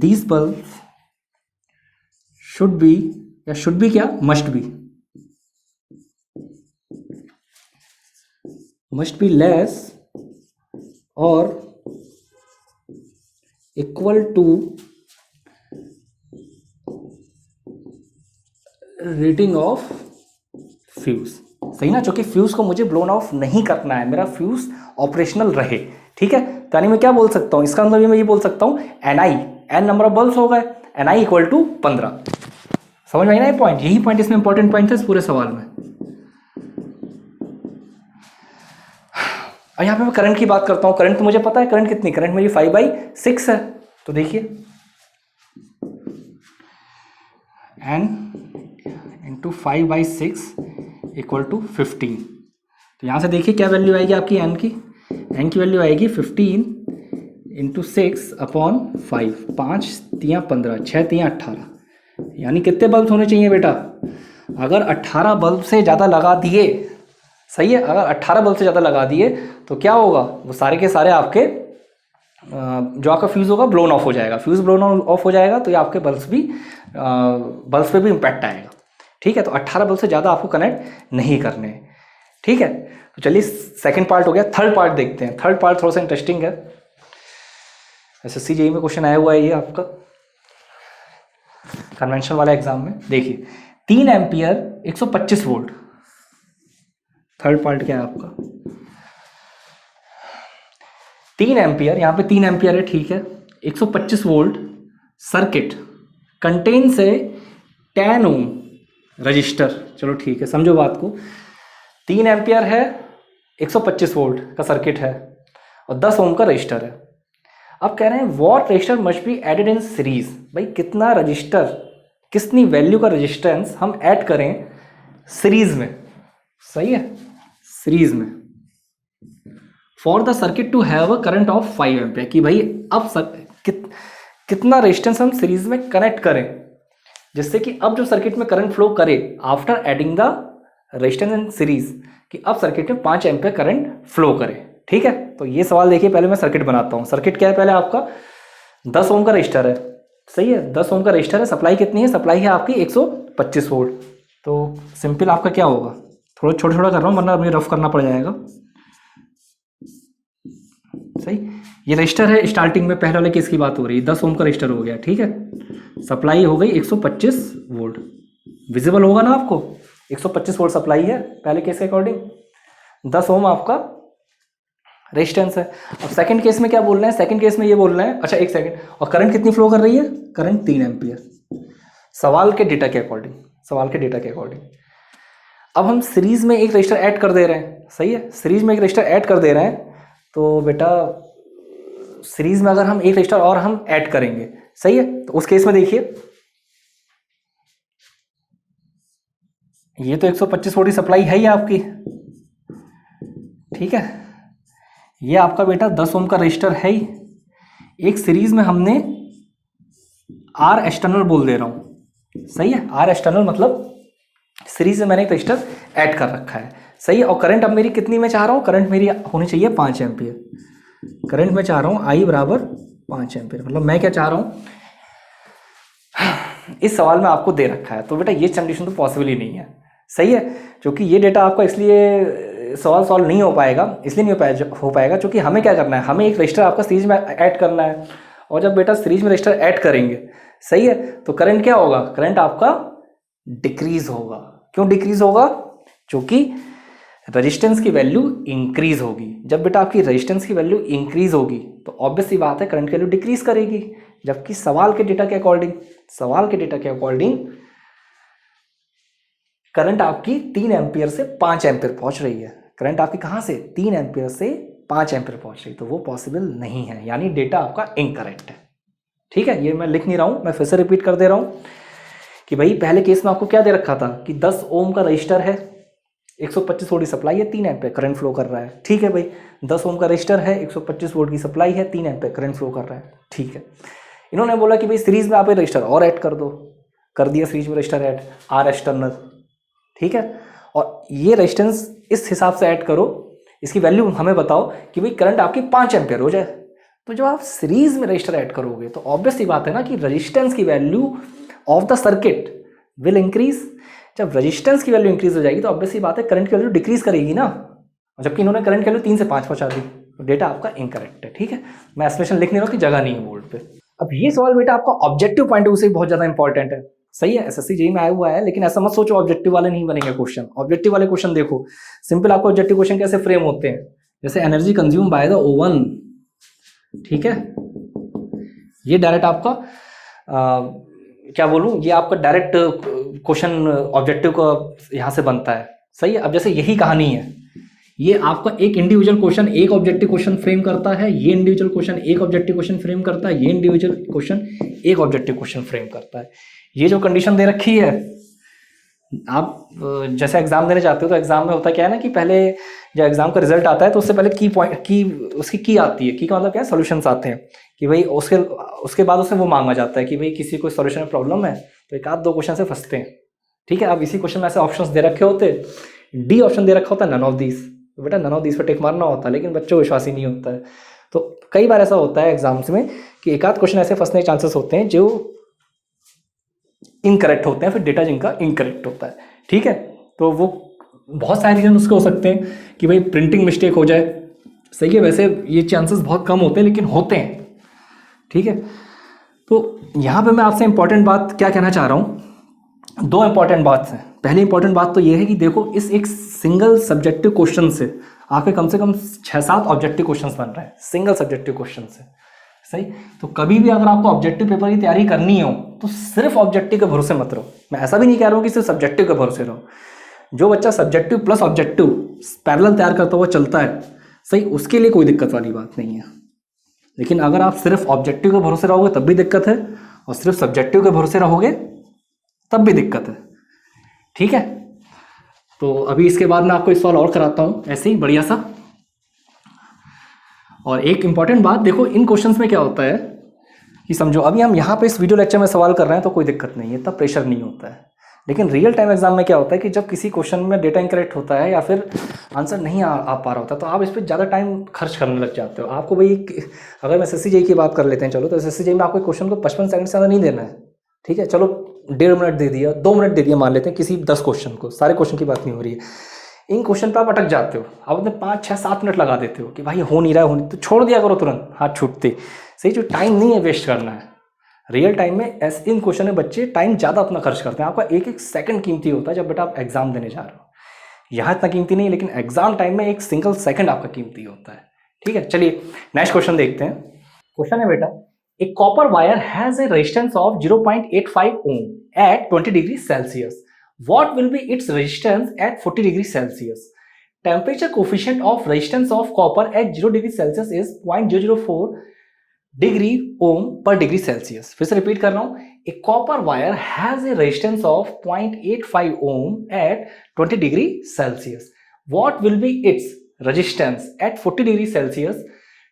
these bulbs should be, या should be क्या, must be less or equal to rating of fuse. सही ना, क्योंकि फ्यूज को मुझे ब्लोन ऑफ नहीं करना है, मेरा फ्यूज ऑपरेशनल रहे। ठीक है, तो यानी मैं क्या बोल सकता हूँ, इसका मतलब मैं ये बोल सकता हूँ एन नंबर ऑफ बल्ब्स हो गए, NI इक्वल टू 15। समझ में आई ना ये पॉइंट? यही पॉइंट इसमें इंपॉर्टेंट पॉइंट था इस पूरे सवाल में। और यहाँ पे मैं करंट की बात करता हूँ। करंट तो मुझे पता है, करंट कितनी, करंट मेरी 5/6 है। तो देखिए n इंटू 5/6 इक्वल टू 15। तो यहाँ से देखिए क्या वैल्यू आएगी आपकी n की। n की वैल्यू आएगी 15 इंटू 6 अपॉन 5। 5 तियाँ 15, 6 तियाँ 18। यानी कितने बल्ब होने चाहिए बेटा? अगर 18 बल्ब से ज़्यादा लगा दिए, सही है, अगर 18 बल्ब से ज़्यादा लगा दिए तो क्या होगा, वो सारे के सारे आपके जो आपका फ्यूज़ होगा ब्लोन ऑफ हो जाएगा। फ्यूज़ ब्लोन ऑफ हो जाएगा तो ये आपके बल्ब्स पे भी इम्पैक्ट आएगा। ठीक है, तो 18 बल्ब से ज़्यादा आपको कनेक्ट नहीं करने हैं। ठीक है, तो चलिए सेकंड पार्ट हो गया, थर्ड पार्ट देखते हैं। थर्ड पार्ट थोड़ा सा इंटरेस्टिंग है, SSC JEE में क्वेश्चन आया हुआ है ये आपका कन्वेंशनल वाला एग्जाम में। देखिए 3 एम्पियर 125 वोल्ट। थर्ड पार्ट क्या है आपका? 3 एम्पियर, यहाँ पे 3 एम्पियर है, ठीक है, 125 वोल्ट सर्किट कंटेन से 10 ओम रजिस्टर। चलो ठीक है, समझो बात को। 3 एम्पियर है, 125 वोल्ट का सर्किट है और 10 ओम का रजिस्टर है। अब कह रहे हैं what register must be added in series. भाई कितना रजिस्टर, कितनी वैल्यू का रेजिस्टेंस हम ऐड करें सीरीज में। सही है, सीरीज में for the circuit to have a current of 5 ampere. कि भाई अब कितना रेजिस्टेंस हम सीरीज में कनेक्ट करें जिससे कि अब जो सर्किट में करंट फ्लो करे after adding the resistance in series, कि अब सर्किट में 5 एम्पियर करंट फ्लो करे। ठीक है, तो ये सवाल देखिए, पहले मैं सर्किट बनाता हूँ। सर्किट क्या है पहले आपका? 10 ओम का रजिस्टर है। सही है, 10 ओम का रजिस्टर है। सप्लाई कितनी है? सप्लाई है आपकी 125 वोल्ट। तो सिंपल आपका क्या होगा, थोड़ा छोटा छोटा कर रहा हूँ वरना मुझे रफ करना पड़ जाएगा। सही, ये रजिस्टर है, स्टार्टिंग में पहले वाले केस की बात हो रही है, 10 ओम का रजिस्टर हो गया। ठीक है, सप्लाई हो गई 125 वोल्ट। विजिबल होगा ना आपको, 125 वोल्ट सप्लाई है पहले केस के अकॉर्डिंग, 10 ओम आपका रेजिस्टेंस है। अब सेकंड केस में क्या बोल रहे हैं? सेकंड केस में ये बोल रहे हैं, अच्छा एक सेकंड, और करंट कितनी फ्लो कर रही है? करंट 3 एम्पियर सवाल के डेटा के अकॉर्डिंग। सवाल के डेटा के अकॉर्डिंग अब हम सीरीज में एक रजिस्टर ऐड कर दे रहे हैं। सही है, सीरीज में एक रजिस्टर ऐड कर दे रहे हैं। तो बेटा सीरीज में अगर हम एक रजिस्टर और हम ऐड करेंगे, सही है, तो उस केस में देखिए ये तो 125 वोल्ट की सप्लाई है ही आपकी। ठीक है, ये आपका बेटा 10 ओम का रजिस्टर है ही। एक सीरीज में हमने R एक्सटर्नल बोल दे रहा हूं। सही है, R एक्सटर्नल मतलब सीरीज में मैंने एक रजिस्टर ऐड कर रखा है। सही है, और करंट अब मेरी कितनी में चाह रहा हूँ? करंट मेरी होनी चाहिए 5 एम्पियर। करंट में चाह रहा हूँ I बराबर 5 एम्पियर। मतलब मैं क्या चाह रहा हूँ, इस सवाल में आपको दे रखा है, तो बेटा ये कंडीशन तो पॉसिबल ही नहीं है। सही है, क्योंकि ये डेटा आपका इसलिए सवाल सॉल्व नहीं हो पाएगा, इसलिए नहीं हो पाएगा क्योंकि हमें क्या करना है, हमें एक रजिस्टर आपका सीरीज में ऐड करना है। और जब बेटा सीरीज में रजिस्टर ऐड करेंगे, सही है, तो करंट क्या होगा? करंट आपका डिक्रीज होगा। क्यों डिक्रीज होगा? क्योंकि रेजिस्टेंस की वैल्यू इंक्रीज होगी। जब बेटा आपकी रेजिस्टेंस की वैल्यू इंक्रीज होगी तो ऑब्वियस सी बात है करंट की वैल्यू डिक्रीज करेगी। जबकि सवाल के डेटा के अकॉर्डिंग करंट आपकी 3 एम्पियर से 5 एम्पियर पहुंच रही है। करंट आपकी कहां से? 3 एम्पियर से 5 एम्पियर पहुंच रही है, तो वो पॉसिबल नहीं है, यानी डेटा आपका इनकरेक्ट है। ठीक है, ये मैं लिख नहीं रहा हूं, मैं फिर से रिपीट कर दे रहा हूं। कि भाई पहले केस में आपको क्या दे रखा था कि 10 ओम का रजिस्टर है, 125 वोल्ट की सप्लाई है, 3 एम्पीयर करंट फ्लो कर रहा है। ठीक है भाई, 10 ओम का रजिस्टर है, 125 वोल्ट की सप्लाई है, 3 एम्पीयर करंट फ्लो कर रहा है। ठीक है, इन्होंने बोला कि भाई सीरीज में आप ये रजिस्टर और ऐड कर दो, कर दिया सीरीज में रजिस्टर ऐड, आर एक्सटर्नल। ठीक है, और ये रेजिस्टेंस इस हिसाब से ऐड करो, इसकी वैल्यू हमें बताओ कि भाई करंट आपकी 5 एम्पीयर हो जाए। तो जब आप सीरीज में रजिस्टर ऐड करोगे तो ऑब्वियस सी बात है ना कि रेजिस्टेंस की value of the circuit will increase. जब रेजिस्टेंस की वैल्यू इंक्रीज हो जाएगी तो ऑब्वियस सी बात है करंट की वैल्यू डिक्रीज करेगी ना, जबकि इन्होंने करंट की वैल्यू 3 से 5 पहुंचा दी, तो डेटा आपका इनकरेक्ट है। ठीक है, मैं एक्सप्लेनेशन लिख नहीं रहा हूँ कि जगह नहीं है बोर्ड पे। अब ये सवाल बेटा आपका ऑब्जेक्टिव पॉइंट ऑफ व्यू से बहुत ज्यादा इंपॉर्टेंट है। सही है, एसएससी जेईई में आया हुआ है, लेकिन ऐसा मत सोचो ऑब्जेक्टिव वाले नहीं बनेंगे क्वेश्चन। ऑब्जेक्टिव वाले क्वेश्चन देखो सिंपल, आपको ऑब्जेक्टिव क्वेश्चन कैसे फ्रेम होते हैं, जैसे energy consume by the oven. ठीक है, ये डायरेक्ट आपका क्या बोलूं, ये आपका डायरेक्ट क्वेश्चन ऑब्जेक्टिव का यहां से बनता है। सही है, अब जैसे यही कहानी है, ये आपका एक इंडिविजुअल क्वेश्चन एक ऑब्जेक्टिव क्वेश्चन फ्रेम करता है, ये इंडिविजुअल क्वेश्चन एक ऑब्जेक्टिव क्वेश्चन फ्रेम करता है, ये इंडिविजुअल क्वेश्चन एक ऑब्जेक्टिव क्वेश्चन फ्रेम करता है। ये जो कंडीशन दे रखी है, आप जैसे एग्जाम देने जाते हो तो एग्जाम में होता क्या है ना कि पहले जब एग्जाम का रिजल्ट आता है तो उससे पहले की पॉइंट की उसकी की आती है, की का मतलब क्या है, सॉल्यूशंस आते हैं कि भाई उसके बाद उससे वो मांगा जाता है कि भाई किसी को सॉल्यूशन में प्रॉब्लम है तो एक आध दो क्वेश्चन से फंसते हैं। ठीक है, अब इसी क्वेश्चन में ऐसे ऑप्शंस दे रखे होते, डी ऑप्शन दे रखा होता है नन ऑफ दीज, तो बेटा नन ऑफ दीज पर टिक मारना होता है, लेकिन बच्चों को विश्वास ही नहीं होता है। तो कई बार ऐसा होता है एग्जाम्स में कि एक आध क्वेश्चन ऐसे फंसने के चांसेस होते हैं जो इनकरेक्ट होते हैं, फिर डेटा जिनका इनकरेक्ट होता है। ठीक है, तो वो बहुत सारे रीजन उसके हो सकते हैं कि भाई प्रिंटिंग मिस्टेक हो जाए। सही है, वैसे ये चांसेस बहुत कम होते हैं लेकिन होते हैं। ठीक है, तो यहाँ पे मैं आपसे इंपॉर्टेंट बात क्या कहना चाह रहा हूँ, दो इंपॉर्टेंट बात हैं। पहली इंपॉर्टेंट बात तो ये है कि देखो इस एक सिंगल सब्जेक्टिव क्वेश्चन से आपके कम से कम 6-7 ऑब्जेक्टिव क्वेश्चन बन रहे हैं सिंगल सब्जेक्टिव क्वेश्चन से। सही, तो कभी भी अगर आपको ऑब्जेक्टिव पेपर की तैयारी करनी हो तो सिर्फ ऑब्जेक्टिव के भरोसे मत रहो। मैं ऐसा भी नहीं कह रहा हूँ कि सिर्फ सब्जेक्टिव के भरोसे रहो, जो बच्चा सब्जेक्टिव प्लस ऑब्जेक्टिव पैरेलल तैयार करता हुआ चलता है, सही, उसके लिए कोई दिक्कत वाली बात नहीं है। लेकिन अगर आप सिर्फ ऑब्जेक्टिव के भरोसे रहोगे तब भी दिक्कत है, और सिर्फ सब्जेक्टिव के भरोसे रहोगे तब भी दिक्कत है। ठीक है, तो अभी इसके बाद मैं आपको इस सवाल और कराता हूँ ऐसे ही बढ़िया सा। और एक इंपॉर्टेंट बात देखो, इन क्वेश्चंस में क्या होता है कि समझो अभी हम यहाँ पे इस वीडियो लेक्चर में सवाल कर रहे हैं तो कोई दिक्कत नहीं है, इतना प्रेशर नहीं होता है। लेकिन रियल टाइम एग्जाम में क्या होता है कि जब किसी क्वेश्चन में डेटा इनकरेक्ट होता है या फिर आंसर नहीं आ पा रहा होता तो आप इस पर ज़्यादा टाइम खर्च करने लग जाते हो। आपको भाई अगर मैं एसएससी जेईई की बात कर लेते हैं, चलो, तो एसएससी जेईई में आपको क्वेश्चन को 55 सेकंड से ज़्यादा नहीं देना है। ठीक है, चलो 1.5 मिनट दे दिया, 2 मिनट दे दिया, मान लेते हैं किसी 10 क्वेश्चन को, सारे क्वेश्चन की बात नहीं हो रही है। इन क्वेश्चन पे आप अटक जाते हो, आप अपने 5-6-7 मिनट लगा देते हो कि भाई हो नहीं रहा है, हो नहीं, तो छोड़ दिया करो तुरंत हाथ छूटते। सही, जो टाइम नहीं है वेस्ट करना है। रियल टाइम में ऐसे इन क्वेश्चन में बच्चे टाइम ज़्यादा अपना खर्च करते हैं। आपका एक एक सेकंड कीमती होता है जब बेटा आप एग्जाम देने जा रहे हो। यहाँ इतना कीमती नहीं, लेकिन एग्जाम टाइम में एक सिंगल सेकंड आपका कीमती होता है। ठीक है, चलिए नेक्स्ट क्वेश्चन देखते हैं। क्वेश्चन है बेटा, a copper wire has a resistance of 0.85 ohm at 20 degrees Celsius. What will be its resistance at 40 degrees Celsius? Temperature coefficient of resistance of copper at 0 degrees Celsius is 0.004 degree ohm per degree Celsius. फिर से repeat कर रहा हूँ, a copper wire has a resistance of 0.85 ohm at 20 degree Celsius. What will be its resistance at 40 degree Celsius?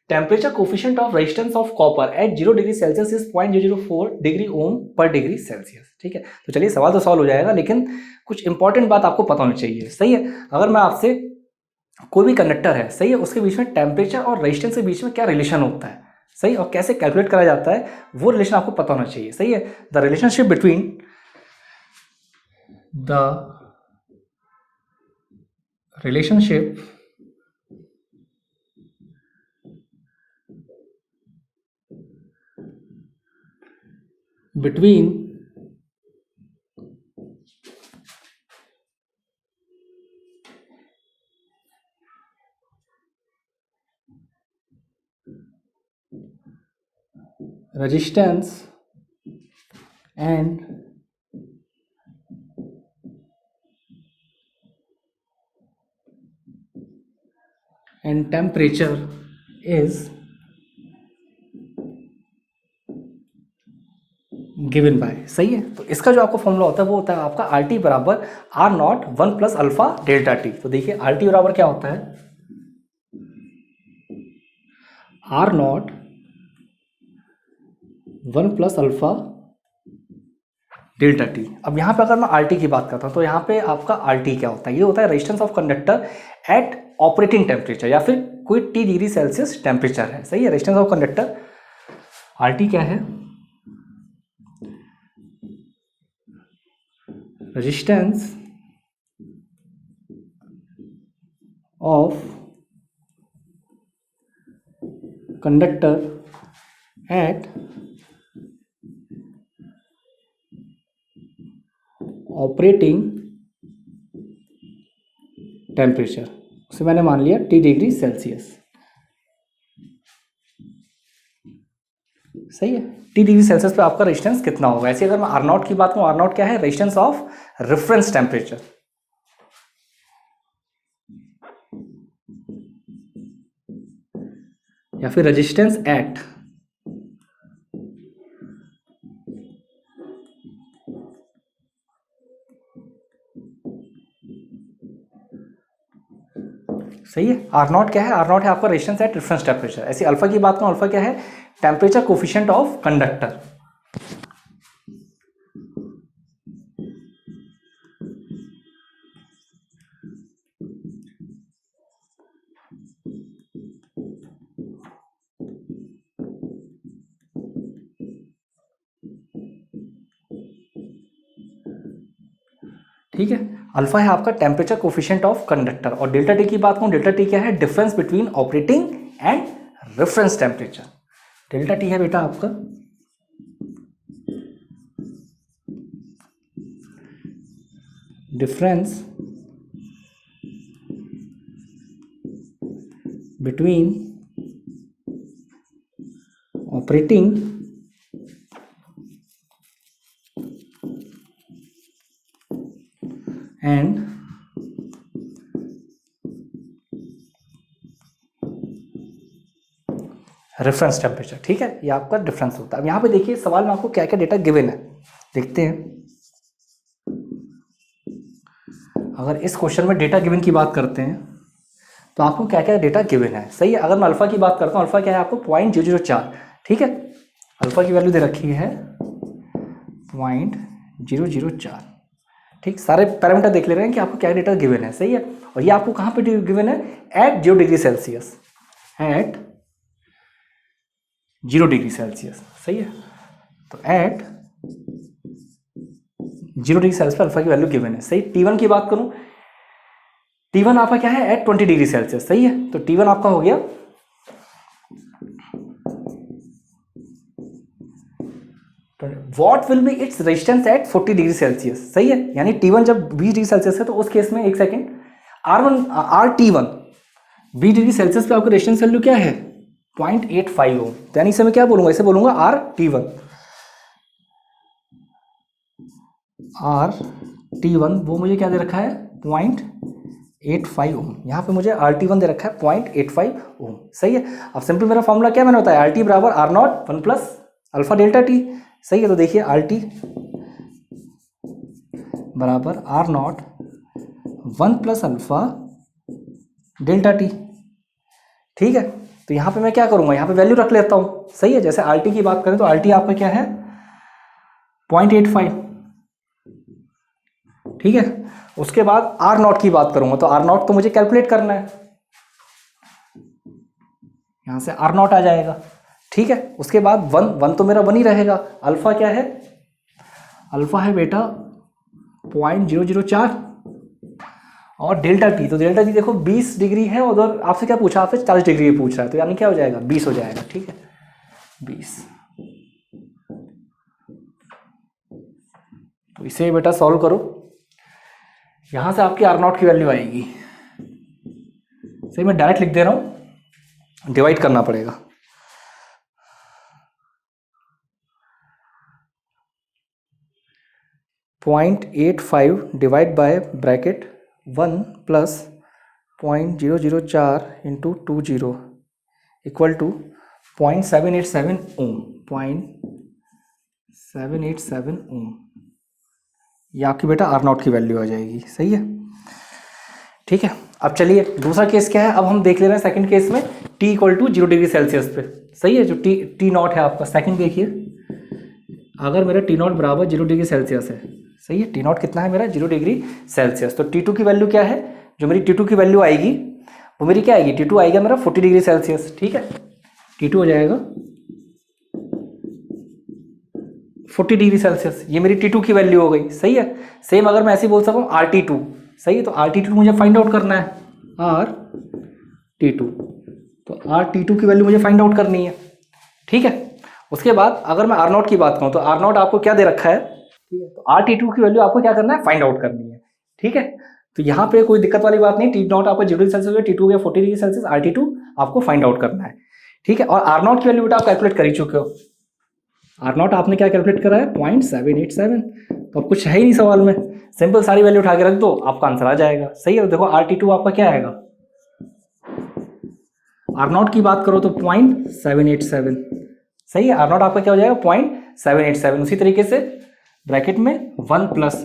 Temperature coefficient of resistance of copper at 0 degree Celsius is 0.004 degree ohm per degree Celsius. ठीक है, तो चलिए सवाल तो solve हो जाएगा, लेकिन कुछ इंपॉर्टेंट बात आपको पता होनी चाहिए। सही है, अगर मैं आपसे कोई भी कंडक्टर है, सही है, उसके बीच में टेम्परेचर और रेजिस्टेंस के बीच में क्या रिलेशन होता है, सही, और कैसे कैलकुलेट करा जाता है, वो रिलेशन आपको पता होना चाहिए। सही है, the relationship between resistance and temperature is given by, सही है। तो इसका जो आपका फॉर्मूला होता है वो होता है आपका आर टी बराबर R naught 1 plus alpha delta T. तो देखिए आर टी बराबर क्या होता है, R naught 1 plus alpha delta T. अब यहाँ पे अगर मैं आर टी की बात करता हूँ तो यहाँ पे आपका आर टी क्या होता है, ये होता है resistance of conductor at operating temperature, या फिर कोई टी डिग्री सेल्सियस टेम्परेचर है, सही है। Resistance of conductor R T क्या है, resistance of conductor at operating temperature, उसे मैंने मान लिया टी डिग्री सेल्सियस, सही है। टी डिग्री सेल्सियस पे आपका रेजिस्टेंस कितना होगा। ऐसे अगर मैं आर नॉट की बात करूं, आर नॉट क्या है, रेजिस्टेंस ऑफ रेफरेंस टेम्परेचर, या फिर रेजिस्टेंस एट सही है। आर नॉट क्या है, आर नॉट है आपका रेजिस्टेंस एट रेफरेंस टेम्परेचर। ऐसे अल्फा की बात करूं, अल्फा क्या है, टेम्परेचर कोफिशिएंट ऑफ कंडक्टर, ठीक है। अल्फा है आपका टेम्परेचर कोफिशिएंट ऑफ कंडक्टर, और डेल्टा टी की बात करूं, डेल्टा टी क्या है, difference between operating and reference temperature. Delta T है बेटा आपका difference between operating and reference temperature, ठीक है। ये आपका डिफरेंस होता है। अब यहाँ पे देखिए सवाल में आपको क्या क्या डेटा गिवन है, देखते हैं। अगर इस क्वेश्चन में डेटा गिवन की बात करते हैं तो आपको क्या क्या डेटा गिवन है, सही है। अगर मैं अल्फा की बात करता हूँ, अल्फा क्या है आपको 0.004, ठीक है। अल्फा की वैल्यू दे रखी है 0.004, ठीक। सारे पैरामीटर देख ले रहे हैं कि आपको क्या डेटा गिवन है, सही है। और ये आपको कहाँ पे गिवन है, at 0 degree Celsius, at 0 degree Celsius, सही है। तो एट 0 डिग्री सेल्सियस पर अल्फा की वैल्यू गिवन है, सही। T1 की बात करूं, T1 आपका क्या है, एट 20 डिग्री सेल्सियस, सही है। तो T1 आपका हो गया what will be its resistance at 40 degree Celsius, सही है। यानी T1 जब 20 डिग्री सेल्सियस है तो उस केस में, एक सेकेंड, RT1 20 डिग्री सेल्सियस पे आपका रेजिस्टेंस वैल्यू क्या है, 0.85 ओम। तो यानी इसे मैं क्या बोलूंगा, इसे बोलूंगा RT1, RT1 वो मुझे क्या दे रखा है, 0.85 ओम। यहाँ पे मुझे RT1 दे रखा है 0.85 ओम, सही है। अब सिंपल मेरा फॉर्मूला क्या मैंने बताया, RT बराबर R naught 1 plus alpha delta T, सही है। तो देखिए RT बराबर R naught 1 plus alpha delta T, ठीक है। तो यहाँ पे मैं क्या करूँगा, यहाँ पे वैल्यू रख लेता हूँ, सही है। जैसे RT की बात करें तो RT आपका क्या है 0.85, ठीक है। उसके बाद आर नॉट की बात करूंगा तो आर नॉट तो मुझे कैलकुलेट करना है, यहां से आर नॉट आ जाएगा, ठीक है। उसके बाद 1 तो मेरा 1 ही रहेगा। अल्फा क्या है, अल्फा है बेटा 0.004, और डेल्टा टी, तो डेल्टा टी देखो 20 डिग्री है, उधर आपसे क्या पूछा, आपसे 40 डिग्री पूछ रहा है, तो यानी क्या हो जाएगा, 20 हो जाएगा, ठीक है, 20। तो इसे बेटा सॉल्व करो, यहां से आपकी आर नॉट की वैल्यू आएगी, सही। मैं डायरेक्ट लिख दे रहा हूं, डिवाइड करना पड़ेगा। .85 divide by bracket 1 plus 0.004 into 20 equal to 0.787 ohm, 787 ohm, ये आपकी बेटा आर नॉट की वैल्यू आ जाएगी। सही है, ठीक है। अब चलिए दूसरा केस क्या है, अब हम देख ले रहे हैं सेकंड केस में T equal to 0 degree Celsius पे। सही है, जो टी नॉट है आपका सेकंड, देखिए अगर मेरा T नॉट बराबर 0 डिग्री सेल्सियस है, सही है, T नॉट कितना है मेरा 0 डिग्री सेल्सियस, तो T2 की वैल्यू क्या है, जो मेरी T2 की वैल्यू आएगी वो मेरी क्या आएगी, T2 आएगा मेरा 40 डिग्री सेल्सियस। ठीक है, T2 हो जाएगा 40 डिग्री सेल्सियस, ये मेरी T2 की वैल्यू हो गई। सही है, सेम अगर मैं ऐसे बोल सकूँ RT2, सही है, तो RT2 मुझे फाइंड आउट करना है, RT2, तो RT2 की वैल्यू मुझे फाइंड आउट करनी है। ठीक है, उसके बाद अगर मैं R0 की बात करूँ तो R0 आपको क्या दे रखा है, ठीक है, तो RT2 की वैल्यू आपको क्या करना है, फाइंड आउट करनी है। ठीक है, तो यहाँ पे कोई दिक्कत वाली बात नहीं, T नॉट आपको 0 डिग्री सेल्सियस, T2 हो गया 40 डिग्री सेल्सियस, RT2 आपको फाइंड आउट करना है। ठीक है, और R0 की वैल्यू बेटा आप कैलकुलेट कर ही चुके हो, R0 आपने क्या कैलकुलेट करा है 0.787, तो अब कुछ है ही नहीं सवाल में, सिंपल सारी वैल्यू उठा के रख दो, आपका आंसर आ जाएगा। सही है, तो देखो RT2 आपका क्या आएगा, R0 की बात करो तो 0.787, सही है, R0 आपका क्या हो जाएगा 0.787। उसी तरीके से ब्रैकेट में 1 प्लस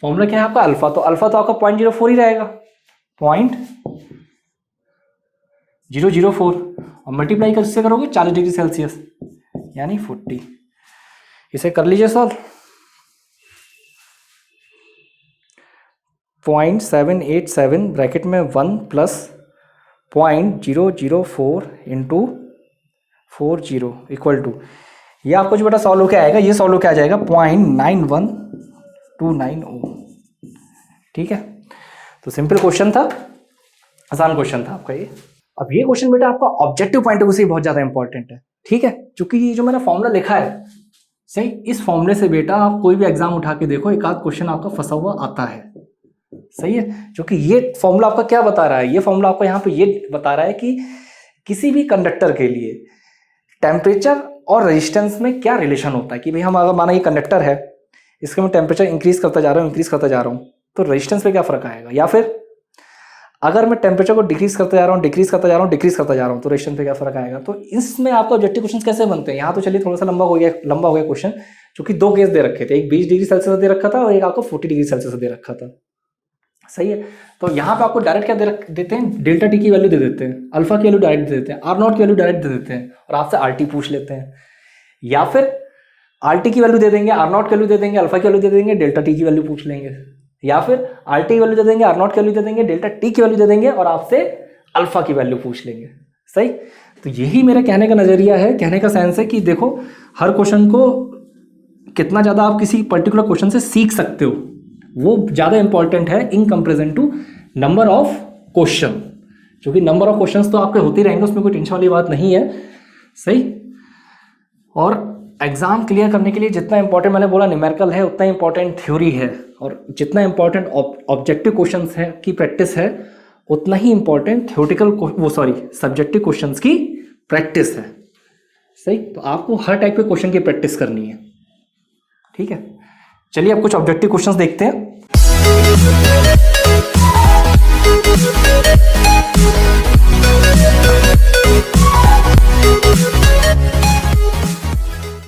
फॉर्मूला क्या है आपका अल्फा, तो अल्फा तो आपका 0.04 ही रहेगा, 0.004, और मल्टीप्लाई किससे करोगे 40 डिग्री सेल्सियस यानी 40। इसे कर लीजिए सॉल्व, 0.787 ब्रैकेट में 1 प्लस 0.004 इंटू 40 इक्वल टू, ये आपको जो बेटा सॉल्व होकर आएगा, ये सॉल्व होकर आ जाएगा 0.9129 ओम। ठीक है, तो सिंपल क्वेश्चन था, आसान क्वेश्चन था आपका ये। अब ये क्वेश्चन बेटा आपका ऑब्जेक्टिव पॉइंट ऑफ व्यू से बहुत ज्यादा इंपॉर्टेंट है। ठीक है, क्योंकि ये जो मैंने फॉर्मूला लिखा है, सही, इस फॉर्मूले से बेटा आप कोई भी एग्जाम उठा के देखो, एक आध क्वेश्चन आपका फंसा हुआ आता है। सही है, क्योंकि ये फॉर्मूला आपका क्या बता रहा है, ये फॉर्मूला आपको यहाँ पे ये बता रहा है कि किसी भी कंडक्टर के लिए टेम्परेचर और रेजिस्टेंस में क्या रिलेशन होता है, कि भाई हम अगर माना ये कंडक्टर है, इसका मैं टेम्परेचर इंक्रीज करता जा रहा हूँ, तो रेजिस्टेंस पे क्या फर्क आएगा, या फिर अगर मैं टेम्परेचर को डिक्रीज करता जा रहा हूँ तो रेजिस्टेंस पे क्या फर्क आएगा। तो इसमें आपका ऑब्जेक्टिव क्वेश्चन कैसे बनते हैं, यहाँ तो चलिए थोड़ा सा लंबा हो गया क्वेश्चन, क्योंकि दो केस दे रखे थे, एक 20 डिग्री सेल्सियस दे रखा था और एक आपको 40 डिग्री सेल्सियस दे रखा था। सही है, तो यहाँ पे आपको डायरेक्ट क्या देते हैं, डेल्टा टी की वैल्यू दे देते हैं, अल्फा की वैल्यू डायरेक्ट दे देते हैं, R0 की वैल्यू डायरेक्ट दे देते हैं, और आपसे RT पूछ लेते हैं, या फिर RT की वैल्यू दे देंगे, R0 की वैल्यू दे देंगे, अल्फा की वैल्यू दे देंगे, डेल्टा टी की वैल्यू पूछ लेंगे, या फिर RT की वैल्यू दे देंगे, R0 की वैल्यू दे देंगे, डेल्टा टी की वैल्यू दे देंगे, और आपसे अल्फा की वैल्यू पूछ लेंगे। सही, तो यही मेरा कहने का नजरिया है, कहने का सेंस है कि देखो हर क्वेश्चन को कितना ज़्यादा आप किसी पर्टिकुलर क्वेश्चन से सीख सकते हो, वो ज़्यादा इंपॉर्टेंट है in comparison to number of question, क्योंकि नंबर ऑफ क्वेश्चंस तो आपके होते ही रहेंगे, उसमें कोई टेंशन वाली बात नहीं है। सही, और एग्जाम क्लियर करने के लिए जितना इंपॉर्टेंट मैंने बोला न्यूमेरिकल है, उतना इंपॉर्टेंट थ्योरी है, और जितना इंपॉर्टेंट ऑब्जेक्टिव क्वेश्चंस है की प्रैक्टिस है, उतना ही इंपॉर्टेंट सब्जेक्टिव क्वेश्चंस की प्रैक्टिस है। सही, तो आपको हर टाइप के क्वेश्चन की प्रैक्टिस करनी है। ठीक है, चलिए अब कुछ ऑब्जेक्टिव क्वेश्चंस देखते हैं।